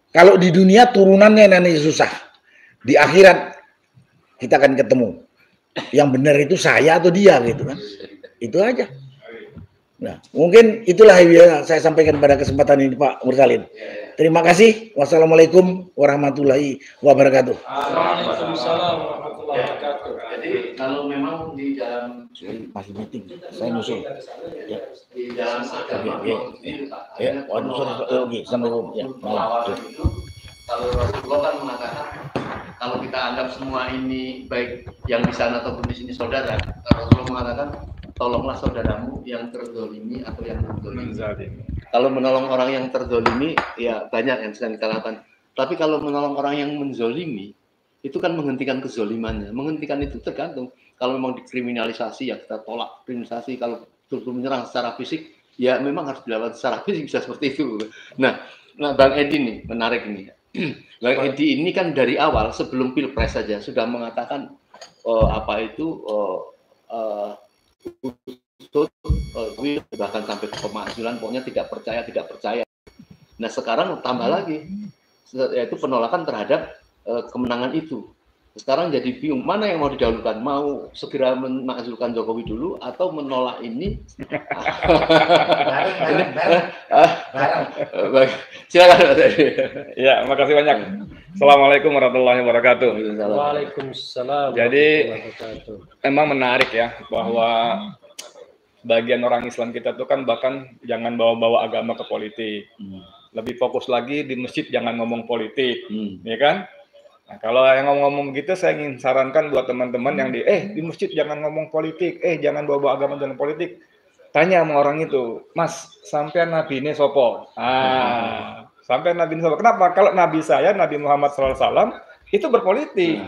Kalau di dunia turunannya nanti susah. Di akhirat kita akan ketemu. Yang benar itu saya atau dia gitu kan. Itu aja. Nah, mungkin itulah yang saya sampaikan pada kesempatan ini Pak Mursalin. Terima kasih. Wassalamualaikum warahmatullahi wabarakatuh. Waalaikumsalam warahmatullahi wabarakatuh. Jadi kalau memang di dalam Masih meeting, saya nyusul. Ya. di dalam agama Ya, waduh, sorry, Assalamualaikum. Ya, perlawanan itu, kalau Rasulullah kan mengatakan kalau kita anggap semua ini baik yang di sana ataupun di sini saudara, Rasulullah mengatakan tolonglah saudaramu yang terzolimi atau yang terzolimi. Kalau menolong orang yang terzolimi, ya banyak yang sedang kita lakukan. Tapi kalau menolong orang yang menzolimi, itu kan menghentikan kezolimannya. Menghentikan itu tergantung. Kalau memang dikriminalisasi, ya kita tolak kriminalisasi. Kalau betul-betul menyerang secara fisik, ya memang harus dilakukan secara fisik, bisa seperti itu. Nah Bang Edi nih, menarik ini. Bang Edi ini kan dari awal, sebelum Pilpres saja, sudah mengatakan bahkan sampai ke pemakzulan, pokoknya tidak percaya. Nah sekarang tambah lagi, yaitu penolakan terhadap kemenangan itu. Sekarang jadi bingung, mana yang mau didahulukan? Mau segera memakzulkan Jokowi dulu atau menolak ini? Silakan Mas Edi. Ya, makasih banyak. Assalamualaikum warahmatullahi wabarakatuh. Waalaikumsalam. Jadi warahmatullahi wabarakatuh. emang menarik ya bahwa bagian orang Islam kita tuh kan bahkan jangan bawa-bawa agama ke politik. Lebih fokus lagi di masjid, jangan ngomong politik, ya kan? Nah, kalau yang ngomong gitu, saya ingin sarankan buat teman-teman yang di masjid jangan ngomong politik, jangan bawa-bawa agama dalam politik. Tanya sama orang itu, Mas, sampean Nabi ini sopo? Sampai Nabi ini sopo. Kenapa? Kalau Nabi saya, Nabi Muhammad SAW, itu berpolitik.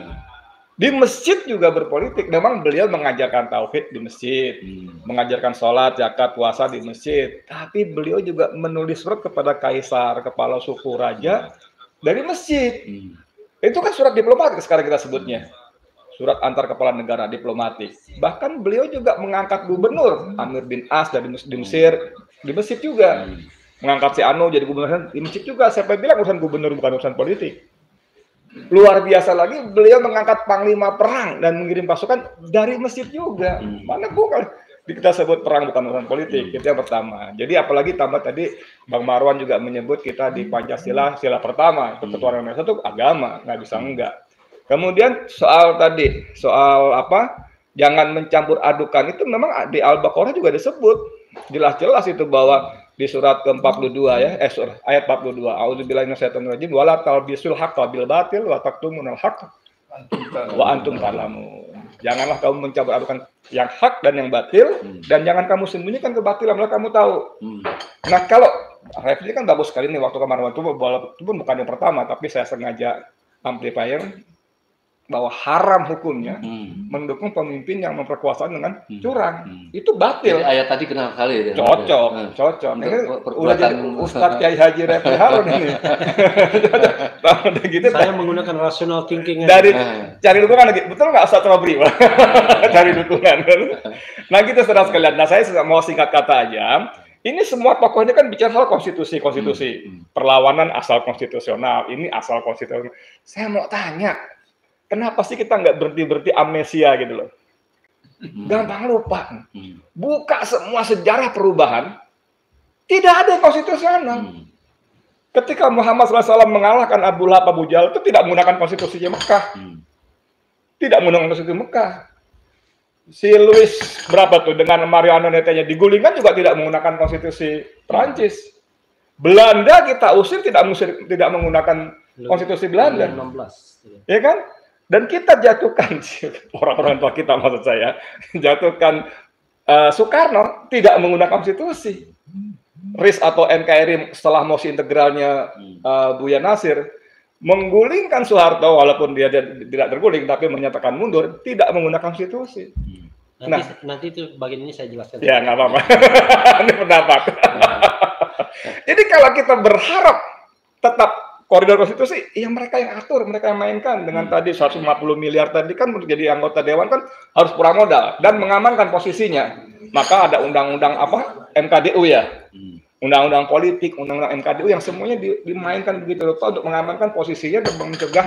Di masjid juga berpolitik. Memang beliau mengajarkan tauhid di masjid, mengajarkan sholat, zakat, puasa di masjid. Tapi beliau juga menulis surat kepada kaisar, kepala suku, raja dari masjid. Itu kan surat diplomatik sekarang kita sebutnya. Surat antar kepala negara diplomatik. Bahkan beliau juga mengangkat gubernur Amir bin As dari di Mesir, di masjid juga. Mengangkat si Anu jadi gubernur di masjid juga. Siapa yang bilang urusan gubernur bukan urusan politik? Luar biasa lagi, beliau mengangkat panglima perang dan mengirim pasukan dari masjid juga. Mana bukan kita sebut perang bukan urusan politik. Itu yang pertama. Jadi apalagi tambah tadi Bang Marwan juga menyebut kita di Pancasila, sila pertama, ketuhanan Indonesia itu agama, nggak bisa enggak. Kemudian soal apa? Jangan mencampur adukan, itu memang di Al-Baqarah juga disebut jelas-jelas itu bahwa di surat ke-42 ya, ayat 42. A'udzubillahi minasyaitonir rajim. Wala talbisul haqqo bil batil wa taktumunal haqq wa antum ta'lamun. Janganlah kamu mencampur adukan yang hak dan yang batil, dan jangan kamu sembunyikan kebatilan kalau kamu tahu. Nah, kalau revisi kan bagus sekali nih waktu kemarin itu pun bukan yang pertama, tapi saya sengaja amplifier bahwa haram hukumnya mendukung pemimpin yang memperkuasa dengan curang. Itu batil. Jadi ayat tadi kenal kali ya. Cocok. Ini udah jadi Ustadz Kiai Haji Refli Harun ini. Gitu, Saya menggunakan rational thinking. Dari cari dukungan lagi. Betul nggak Ustadz Robri? Cari dukungan. Nah gitu saudara sekalian. Nah saya mau singkat kata aja. Ini semua tokoh ini kan bicara soal konstitusi. Perlawanan asal konstitusional. Ini asal konstitusional. Saya mau tanya. Kenapa sih kita nggak berhenti amnesia gitu loh? Gampang lupa. Buka semua sejarah perubahan, tidak ada yang konstitusional. Ketika Muhammad SAW mengalahkan Abu Lahab, Abu Jahal itu tidak menggunakan konstitusinya Mekah. Tidak menggunakan konstitusi Mekah. Si Louis berapa tuh dengan Marie Antoinette-nya digulingkan juga tidak menggunakan konstitusi Prancis. Belanda kita usir tidak menggunakan konstitusi Belanda. 16. Ya kan? Dan kita jatuhkan orang-orang tua kita, maksud saya, jatuhkan Soekarno tidak menggunakan konstitusi. RIS atau NKRI setelah mosi integralnya Buya Nasir menggulingkan Soeharto, walaupun dia tidak terguling tapi menyatakan mundur, tidak menggunakan konstitusi. Nanti itu bagian ini saya jelaskan. Ya nggak apa-apa. Ini pendapat. Jadi kalau kita berharap tetap koridor konstitusi, ya mereka yang atur, mereka yang mainkan. Dengan tadi 150 miliar tadi kan menjadi anggota dewan kan harus pura modal dan mengamankan posisinya. maka ada undang-undang apa MKDU ya, undang-undang politik, undang-undang MKDU yang semuanya dimainkan begitu rupa untuk mengamankan posisinya dan mencegah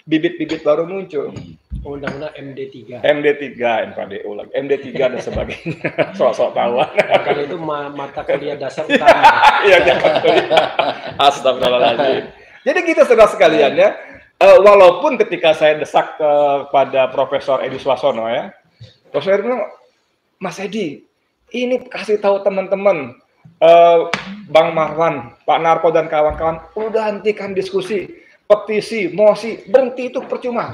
bibit-bibit baru muncul. Undang-undang MD3. MD3, MKDU lagi, MD3 dan sebagainya. Sok-sok tahuan. Karena itu mata kuliah dasar utama. Iya, astagfirullahaladzim. Jadi gitu saudara sekalian ya, walaupun ketika saya desak kepada Profesor Edi Swasono ya, Profesor Edi bilang, Mas Edi, ini kasih tahu teman-teman, Bang Marwan, Pak Narko dan kawan-kawan, udah hentikan diskusi, petisi, mosi, berhenti itu percuma.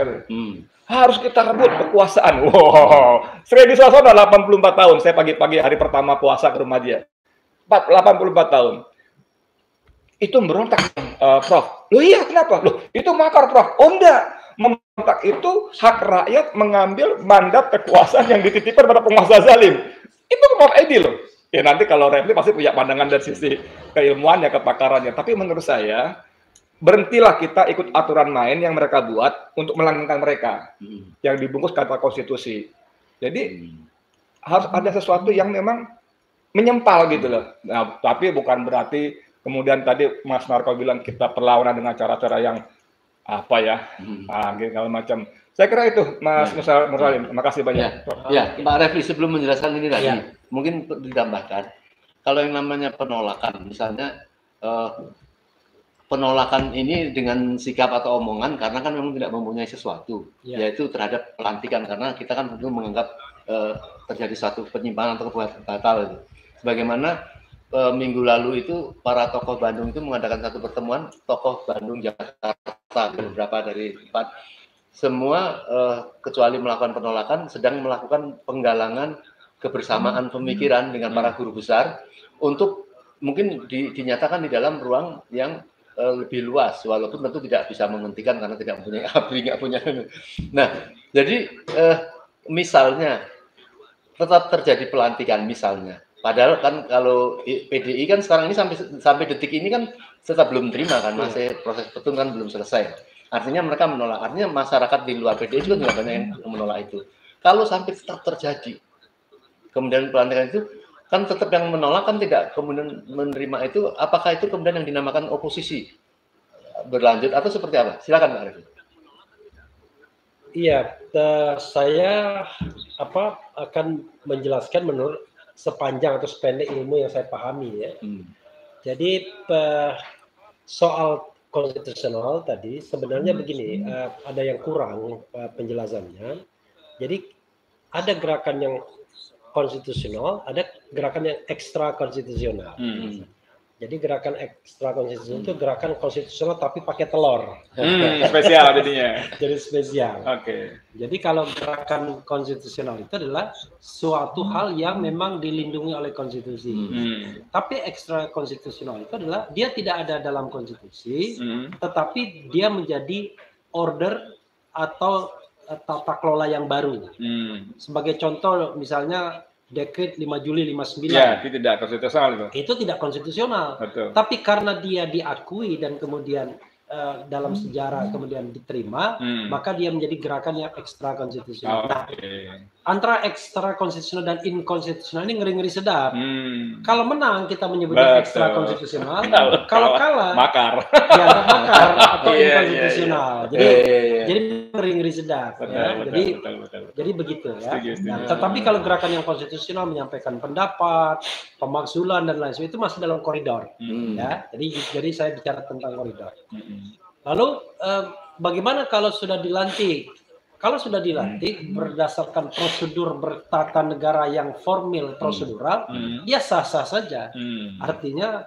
Harus kita rebut kekuasaan. Wow, Edi Swasono 84 tahun, saya pagi-pagi hari pertama puasa ke rumah dia. 84 tahun. Itu memberontak, Prof. Loh iya, kenapa? Loh, itu makar, Prof. Oh enggak, memberontak itu hak rakyat mengambil mandat kekuasaan yang dititipkan pada penguasa zalim. Itu Prof. Edi loh. Ya nanti kalau Refli pasti punya pandangan dari sisi keilmuannya, kepakarannya. Tapi menurut saya, berhentilah kita ikut aturan main yang mereka buat untuk melanggengkan mereka. Yang dibungkus kata konstitusi. Jadi, harus ada sesuatu yang memang menyempal gitu loh. Nah, tapi bukan berarti kemudian tadi Mas Narko bilang kita perlawanan dengan cara-cara yang apa ya, segala macam. Saya kira itu, Mas Mursalim. Terima kasih banyak. Ya, Pak Refli sebelum menjelaskan ini lagi, mungkin ditambahkan, kalau yang namanya penolakan, misalnya penolakan ini dengan sikap atau omongan karena kan memang tidak mempunyai sesuatu, yaitu terhadap pelantikan, karena kita kan tentu menganggap terjadi suatu penyimpangan atau perbuatan batal itu. Sebagaimana minggu lalu itu para tokoh Bandung itu mengadakan satu pertemuan tokoh Bandung Jakarta, beberapa dari 4, semua kecuali melakukan penolakan sedang melakukan penggalangan kebersamaan pemikiran dengan para guru besar untuk mungkin dinyatakan di dalam ruang yang lebih luas, walaupun tentu tidak bisa menghentikan karena tidak mempunyai ABRI, nggak punya. Nah, jadi misalnya tetap terjadi pelantikan misalnya. Padahal kan kalau PDI kan sekarang ini sampai detik ini kan tetap belum terima kan, masih proses petun kan belum selesai. Artinya mereka menolak. Artinya masyarakat di luar PDI juga banyak yang menolak itu. Kalau sampai tetap terjadi, kemudian pelantikan itu kan tetap yang menolak kan tidak kemudian menerima itu. Apakah itu kemudian yang dinamakan oposisi berlanjut atau seperti apa? Silakan Pak Arif. Iya, saya akan menjelaskan menurut sepanjang atau sependek ilmu yang saya pahami ya. Jadi soal konstitusional tadi sebenarnya begini, ada yang kurang penjelasannya. Jadi ada gerakan yang konstitusional, ada gerakan yang ekstra konstitusional. Jadi gerakan ekstra konstitusional itu gerakan konstitusional tapi pakai telur. Spesial jadinya. Jadi spesial. Oke. Jadi kalau gerakan konstitusional itu adalah suatu hal yang memang dilindungi oleh konstitusi. Tapi ekstra konstitusional itu adalah dia tidak ada dalam konstitusi, tetapi dia menjadi order atau tata kelola yang baru. Sebagai contoh misalnya Dekret 5 Juli 59. Ya, itu tidak konstitusional itu. Itu tidak konstitusional. Betul. Tapi karena dia diakui dan kemudian dalam sejarah kemudian diterima, maka dia menjadi gerakan yang ekstra konstitusional. Nah, antara ekstra konstitusional dan inkonstitusional ini ngeri-ngeri sedap. Kalau menang kita menyebutnya ekstra konstitusional, kalau kalah makar. Ya makar atau inkonstitusional. Jadi ngeri-ngeri sedap. Jadi begitu ya. Nah, tetapi kalau gerakan yang konstitusional menyampaikan pendapat, pemakzulan dan lain sebagainya itu masih dalam koridor. Ya, jadi saya bicara tentang koridor. Lalu bagaimana kalau sudah dilantik? Kalau sudah dilantik berdasarkan prosedur bertata negara yang formal prosedural, ya sah-sah saja. Artinya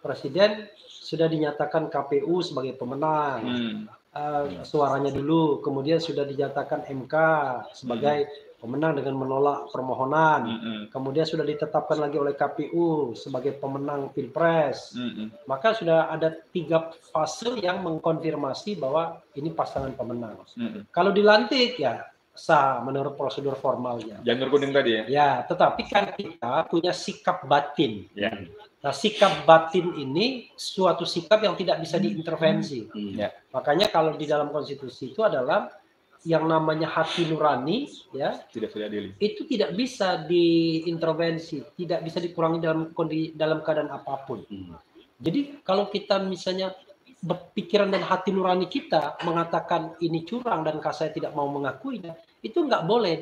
presiden sudah dinyatakan KPU sebagai pemenang, suaranya dulu, kemudian sudah dinyatakan MK sebagai pemenang dengan menolak permohonan, kemudian sudah ditetapkan lagi oleh KPU sebagai pemenang Pilpres, maka sudah ada 3 fase yang mengkonfirmasi bahwa ini pasangan pemenang. Kalau dilantik ya sah menurut prosedur formalnya. Janur kuning tadi ya? Ya, tetapi kan kita punya sikap batin. Nah, sikap batin ini suatu sikap yang tidak bisa diintervensi. Makanya kalau di dalam konstitusi itu adalah yang namanya hati nurani, ya, Tidak bisa diadili. itu tidak bisa diintervensi, tidak bisa dikurangi dalam keadaan apapun. Jadi kalau kita misalnya pikiran dan hati nurani kita mengatakan ini curang dan saya tidak mau mengakuinya, itu nggak boleh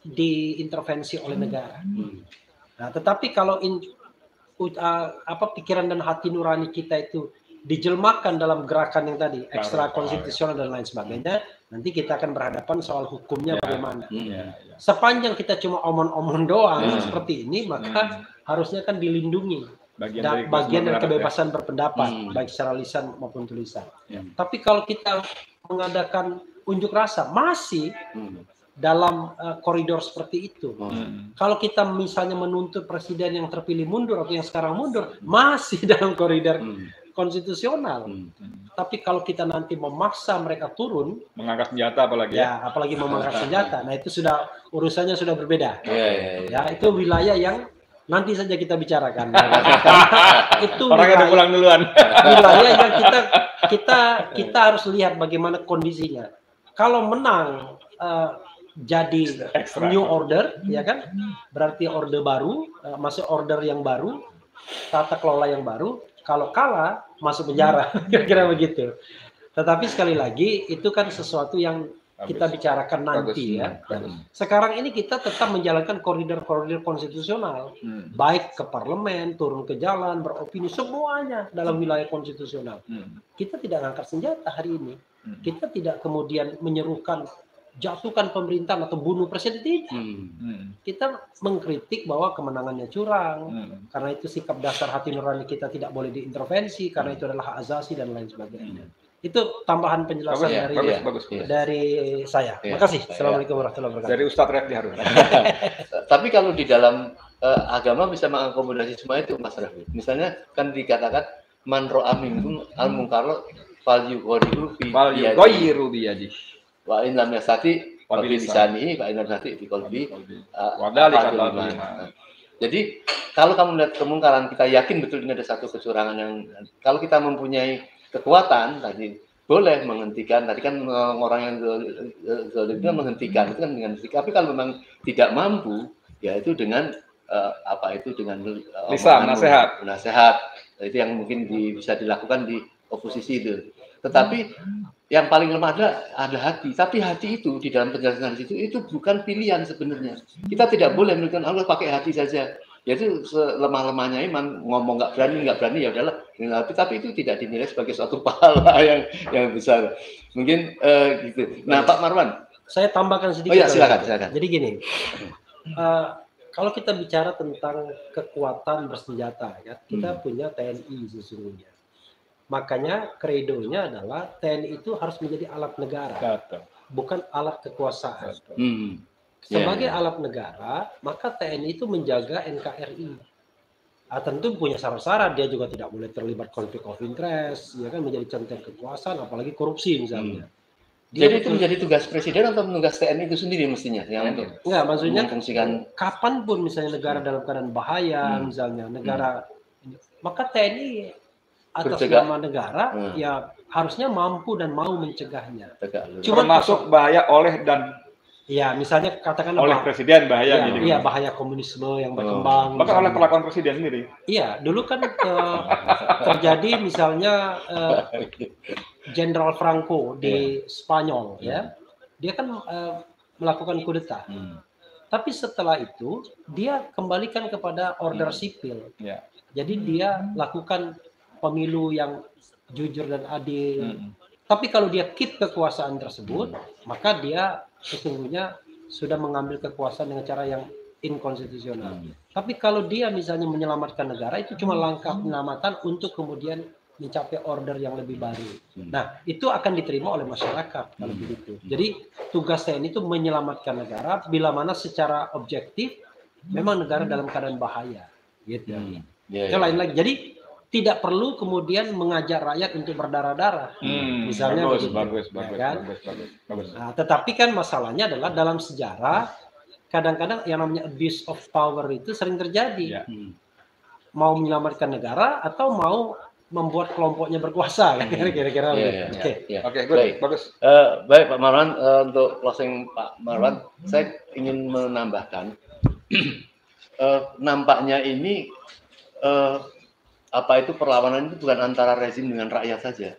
diintervensi oleh negara. Nah, tetapi kalau pikiran dan hati nurani kita itu dijelmakan dalam gerakan yang tadi ekstra konstitusional dan lain sebagainya, nanti kita akan berhadapan soal hukumnya bagaimana. Sepanjang kita cuma omong-omong doang seperti ini, maka harusnya kan dilindungi bagian dari kebebasan berpendapat, baik secara lisan maupun tulisan. Tapi kalau kita mengadakan unjuk rasa masih dalam koridor seperti itu. Kalau kita misalnya menuntut presiden yang terpilih mundur atau yang sekarang mundur, masih dalam koridor konstitusional. Tapi kalau kita nanti memaksa mereka turun, Mengangkat senjata apalagi ya apalagi mengangkat senjata, nah itu sudah urusannya sudah berbeda. Ya, itu wilayah yang nanti saja kita bicarakan. Karena itu Orangnya udah pulang duluan. wilayah yang kita harus lihat bagaimana kondisinya. Kalau menang jadi new order, ya kan? Berarti order baru, masuk order yang baru, tata kelola yang baru. Kalau kalah, masuk penjara, kira-kira begitu. Tetapi sekali lagi, itu kan sesuatu yang kita bicarakan nanti, ya. Sekarang ini kita tetap menjalankan koridor-koridor konstitusional, baik ke parlemen, turun ke jalan, beropini, semuanya dalam wilayah konstitusional. Kita tidak angkat senjata hari ini. Kita tidak kemudian menyerukan jatuhkan pemerintahan atau bunuh presiden, tidak. Kita mengkritik bahwa kemenangannya curang, karena itu sikap dasar hati nurani kita tidak boleh diintervensi, karena itu adalah hak asasi dan lain sebagainya. Itu tambahan penjelasan dari saya. Makasih. Assalamualaikum warahmatullahi wabarakatuh. Dari Ustadz Refdi Harun. Tapi kalau di dalam agama bisa mengakomodasi semua itu, Mas Raffi. Misalnya kan dikatakan man ro'a minkum al-munkar fal yughayyiru biyadihi. Wa in lam yastati fa bi lisanihi wa in lam yastati bi qalbi. Jadi kalau kamu melihat kemungkaran, kita yakin betul ini ada satu kecurangan yang kalau kita mempunyai kekuatan tadi boleh menghentikan. Tadi kan orang yang zalim itu menghentikan, itu kan dengan tapi kalau memang tidak mampu, ya itu dengan dengan lisan, nasihat. Itu yang mungkin bisa dilakukan di oposisi itu. Tetapi yang paling lemah ada hati. Tapi hati itu di dalam penjelasan itu bukan pilihan sebenarnya. Kita tidak boleh menunjukkan Allah pakai hati saja. Yaitu selemah-lemahnya iman, ngomong nggak berani ya udahlah. Tapi itu tidak dinilai sebagai suatu pahala yang besar. Mungkin gitu. Nah, Pak Marwan, saya tambahkan sedikit. Oh ya, silakan. Jadi gini, kalau kita bicara tentang kekuatan bersenjata, ya, kita punya TNI sesungguhnya. Makanya kredonya adalah TNI itu harus menjadi alat negara, bukan alat kekuasaan. Sebagai alat negara, maka TNI itu menjaga NKRI. Tentu punya syarat-syarat, dia juga tidak boleh terlibat konflik of interest, ya kan, menjadi centeng kekuasaan, apalagi korupsi misalnya. Jadi itu menjadi tugas presiden atau tugas TNI itu sendiri mestinya yang untuk maksudnya memfungsikan kapanpun misalnya negara dalam keadaan bahaya, misalnya negara, maka TNI atas nama negara ya harusnya mampu dan mau mencegahnya. Cuma masuk bahaya oleh dan ya misalnya katakan oleh presiden bahaya gitu. Iya, bahaya komunisme yang berkembang. Bahkan oleh perlakuan presiden sendiri. Iya, dulu kan terjadi misalnya Jenderal Franco di Spanyol, ya. Dia kan melakukan kudeta. Tapi setelah itu dia kembalikan kepada order sipil. Jadi dia lakukan pemilu yang jujur dan adil. Tapi kalau dia keep kekuasaan tersebut, maka dia sesungguhnya sudah mengambil kekuasaan dengan cara yang inkonstitusional. Tapi kalau dia misalnya menyelamatkan negara, itu cuma langkah penyelamatan untuk kemudian mencapai order yang lebih baru. Nah, itu akan diterima oleh masyarakat kalau begitu. Jadi tugas TNI itu menyelamatkan negara bila mana secara objektif memang negara dalam keadaan bahaya. Gitu. Itu lain lagi. Jadi tidak perlu kemudian mengajak rakyat untuk berdarah-darah, misalnya bagus. Nah, tetapi kan masalahnya adalah dalam sejarah kadang-kadang yang namanya abuse of power itu sering terjadi. Mau menyelamatkan negara atau mau membuat kelompoknya berkuasa, kira-kira. Oke, bagus. Baik Pak Marwan, untuk closing Pak Marwan, saya ingin menambahkan, nampaknya ini apa itu perlawanan itu bukan antara rezim dengan rakyat saja.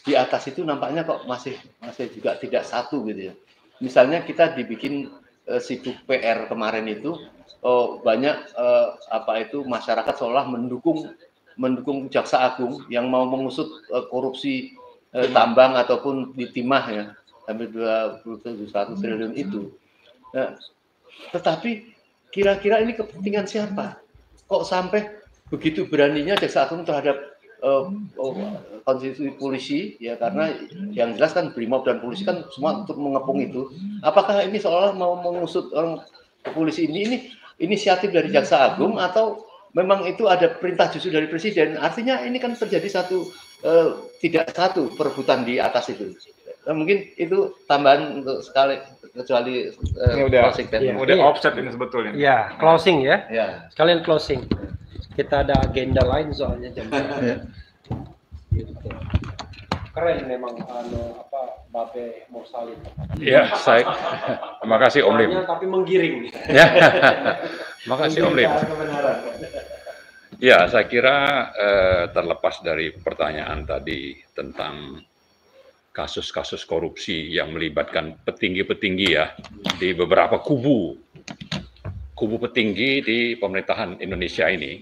Di atas itu nampaknya kok masih juga tidak satu gitu ya. Misalnya kita dibikin sibuk PR kemarin itu banyak apa itu masyarakat seolah mendukung Jaksa Agung yang mau mengusut korupsi tambang ataupun di timah ya sampai 21 triliun itu. Nah, tetapi kira-kira ini kepentingan siapa? Kok sampai begitu beraninya Jaksa Agung terhadap konstitusi polisi ya, karena yang jelas kan BRIMOB dan polisi kan semua untuk mengepung itu. Apakah ini seolah mau mengusut orang polisi ini inisiatif dari Jaksa Agung atau memang itu ada perintah justru dari Presiden? Artinya ini kan terjadi tidak satu perebutan di atas itu. Mungkin itu tambahan untuk sekali, kecuali ini udah offset ini sebetulnya. Ya, closing ya. Ya. Sekalian closing. Kita ada agenda lain soalnya jam. Keren memang Bape Mursalin. Ya, terima kasih Om Lim. Tapi menggiring. Ya, terima kasih Om Lim. Ya, saya kira terlepas dari pertanyaan tadi tentang kasus-kasus korupsi yang melibatkan petinggi-petinggi ya di beberapa kubu petinggi di pemerintahan Indonesia ini,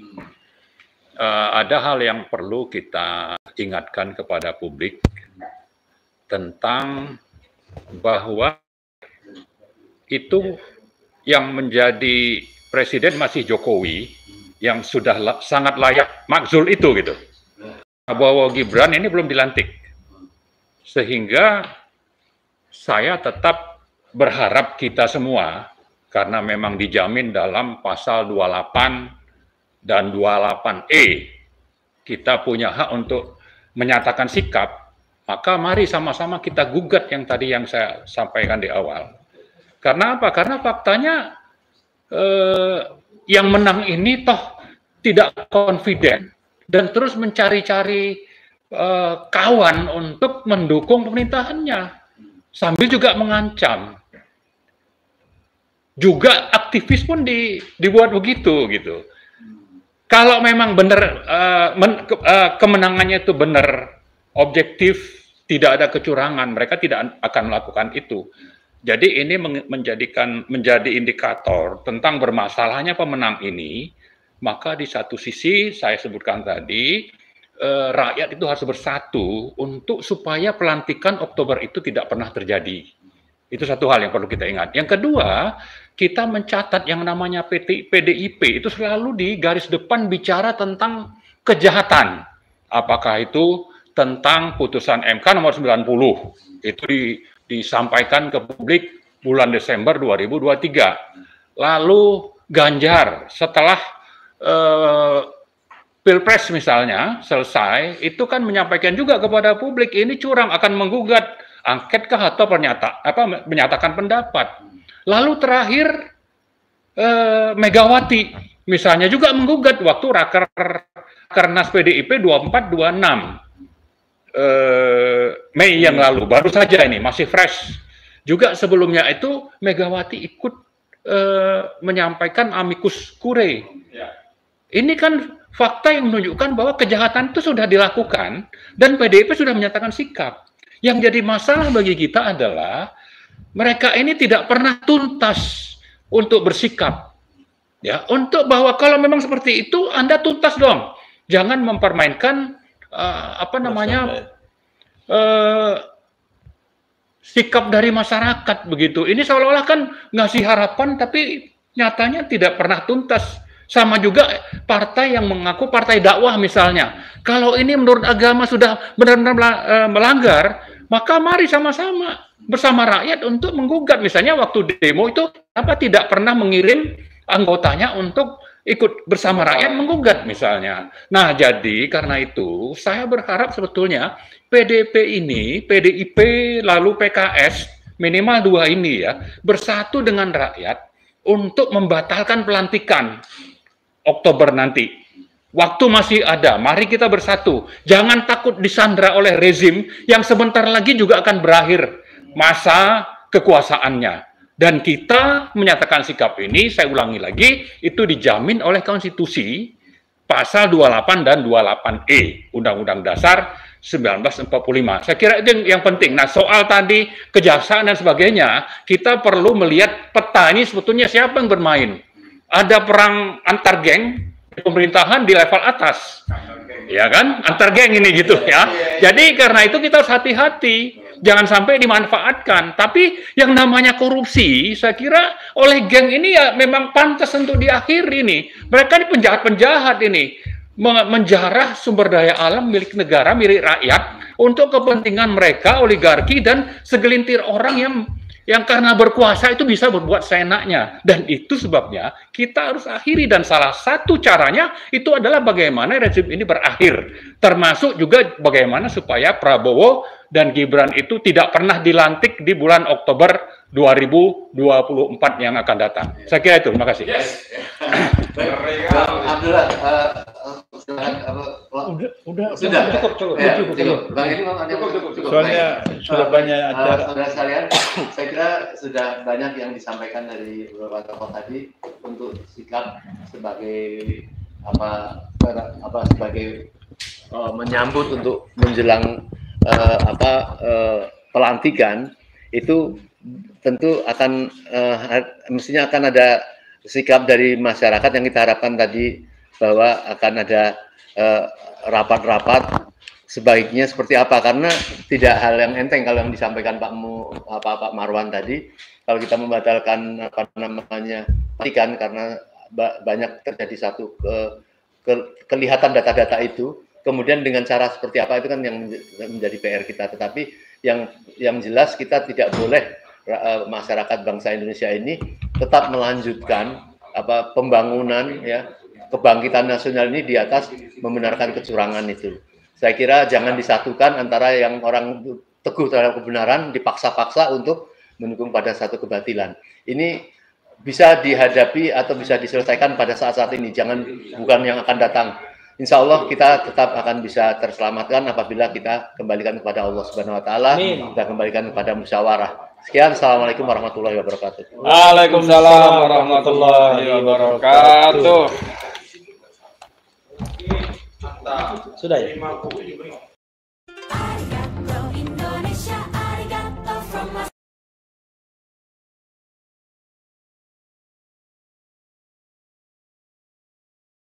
ada hal yang perlu kita ingatkan kepada publik tentang bahwa itu yang menjadi presiden masih Jokowi yang sudah sangat layak makzul itu gitu. Bahwa Gibran ini belum dilantik. Sehingga saya tetap berharap kita semua, karena memang dijamin dalam pasal 28 dan 28E, kita punya hak untuk menyatakan sikap, maka mari sama-sama kita gugat yang tadi yang saya sampaikan di awal. Karena apa? Karena faktanya yang menang ini toh tidak confident dan terus mencari-cari kawan untuk mendukung pemerintahannya, sambil juga mengancam. Juga aktivis pun dibuat begitu gitu. Kalau memang benar kemenangannya itu benar, objektif, tidak ada kecurangan, mereka tidak akan melakukan itu. Jadi ini menjadi indikator tentang bermasalahnya pemenang ini. Maka di satu sisi saya sebutkan tadi, rakyat itu harus bersatu untuk supaya pelantikan Oktober itu tidak pernah terjadi. Itu satu hal yang perlu kita ingat. Yang kedua, kita mencatat yang namanya PDIP itu selalu di garis depan bicara tentang kejahatan. Apakah itu tentang putusan MK nomor 90. Itu disampaikan ke publik bulan Desember 2023. Lalu Ganjar setelah Pilpres misalnya selesai, itu kan menyampaikan juga kepada publik ini curang, akan menggugat angket kah atau menyatakan pendapat. Lalu terakhir Megawati misalnya juga menggugat waktu Rakernas PDIP 24-26 Mei yang lalu, baru saja ini masih fresh. Juga sebelumnya itu Megawati ikut menyampaikan amicus curiae. Ini kan fakta yang menunjukkan bahwa kejahatan itu sudah dilakukan dan PDIP sudah menyatakan sikap. Yang jadi masalah bagi kita adalah mereka ini tidak pernah tuntas untuk bersikap. Ya, untuk bahwa kalau memang seperti itu Anda tuntas dong. Jangan mempermainkan sikap dari masyarakat begitu. Ini seolah-olah kan ngasih harapan tapi nyatanya tidak pernah tuntas. Sama juga partai yang mengaku partai dakwah misalnya. Kalau ini menurut agama sudah benar-benar melanggar, maka mari sama-sama bersama rakyat untuk menggugat. Misalnya waktu demo itu apa tidak pernah mengirim anggotanya untuk ikut bersama rakyat menggugat misalnya. Nah, jadi karena itu saya berharap sebetulnya PDIP lalu PKS minimal dua ini ya bersatu dengan rakyat untuk membatalkan pelantikan Oktober nanti. Waktu masih ada, mari kita bersatu. Jangan takut disandra oleh rezim yang sebentar lagi juga akan berakhir masa kekuasaannya. Dan kita menyatakan sikap ini, saya ulangi lagi, itu dijamin oleh konstitusi, pasal 28 dan 28E, Undang-Undang Dasar 1945. Saya kira itu yang penting. Nah, soal tadi kejaksaan dan sebagainya, kita perlu melihat peta ini sebetulnya siapa yang bermain. Ada perang antar geng, pemerintahan di level atas, ya kan, antar geng ini gitu ya. Jadi karena itu kita harus hati-hati, jangan sampai dimanfaatkan. Tapi yang namanya korupsi, saya kira oleh geng ini ya memang pantas untuk diakhiri nih. Mereka ini penjahat-penjahat ini, menjarah sumber daya alam milik negara, milik rakyat untuk kepentingan mereka, oligarki dan segelintir orang yang karena berkuasa itu bisa berbuat seenaknya. Dan itu sebabnya kita harus akhiri. Dan salah satu caranya itu adalah bagaimana rezim ini berakhir. Termasuk juga bagaimana supaya Prabowo dan Gibran itu tidak pernah dilantik di bulan Oktober 2024 yang akan datang. Saya kira itu. Terima kasih. Abdullah, sudah cukup. Soalnya sudah banyak acara. Saudara sekalian, saya kira sudah banyak yang disampaikan dari beberapa tokoh tadi untuk sikap sebagai sebagai menyambut untuk menjelang pelantikan itu tentu akan mestinya akan ada sikap dari masyarakat yang kita harapkan tadi bahwa akan ada rapat-rapat sebaiknya seperti apa, karena tidak hal yang enteng kalau yang disampaikan Pak Marwan tadi, kalau kita membatalkan pelantikan karena banyak terjadi satu kelihatan data-data itu, kemudian dengan cara seperti apa itu kan yang menjadi PR kita. Tetapi yang jelas kita tidak boleh masyarakat bangsa Indonesia ini tetap melanjutkan pembangunan kebangkitan nasional ini di atas membenarkan kecurangan itu. Saya kira jangan disatukan antara yang orang teguh terhadap kebenaran dipaksa-paksa untuk mendukung pada satu kebatilan. Ini bisa dihadapi atau bisa diselesaikan pada saat-saat ini, bukan yang akan datang. Insya Allah kita tetap akan bisa terselamatkan apabila kita kembalikan kepada Allah Subhanahu Wa Taala, kita kembalikan kepada musyawarah. Sekian, assalamualaikum warahmatullahi wabarakatuh. Waalaikumsalam warahmatullahi wabarakatuh. Sudah ya?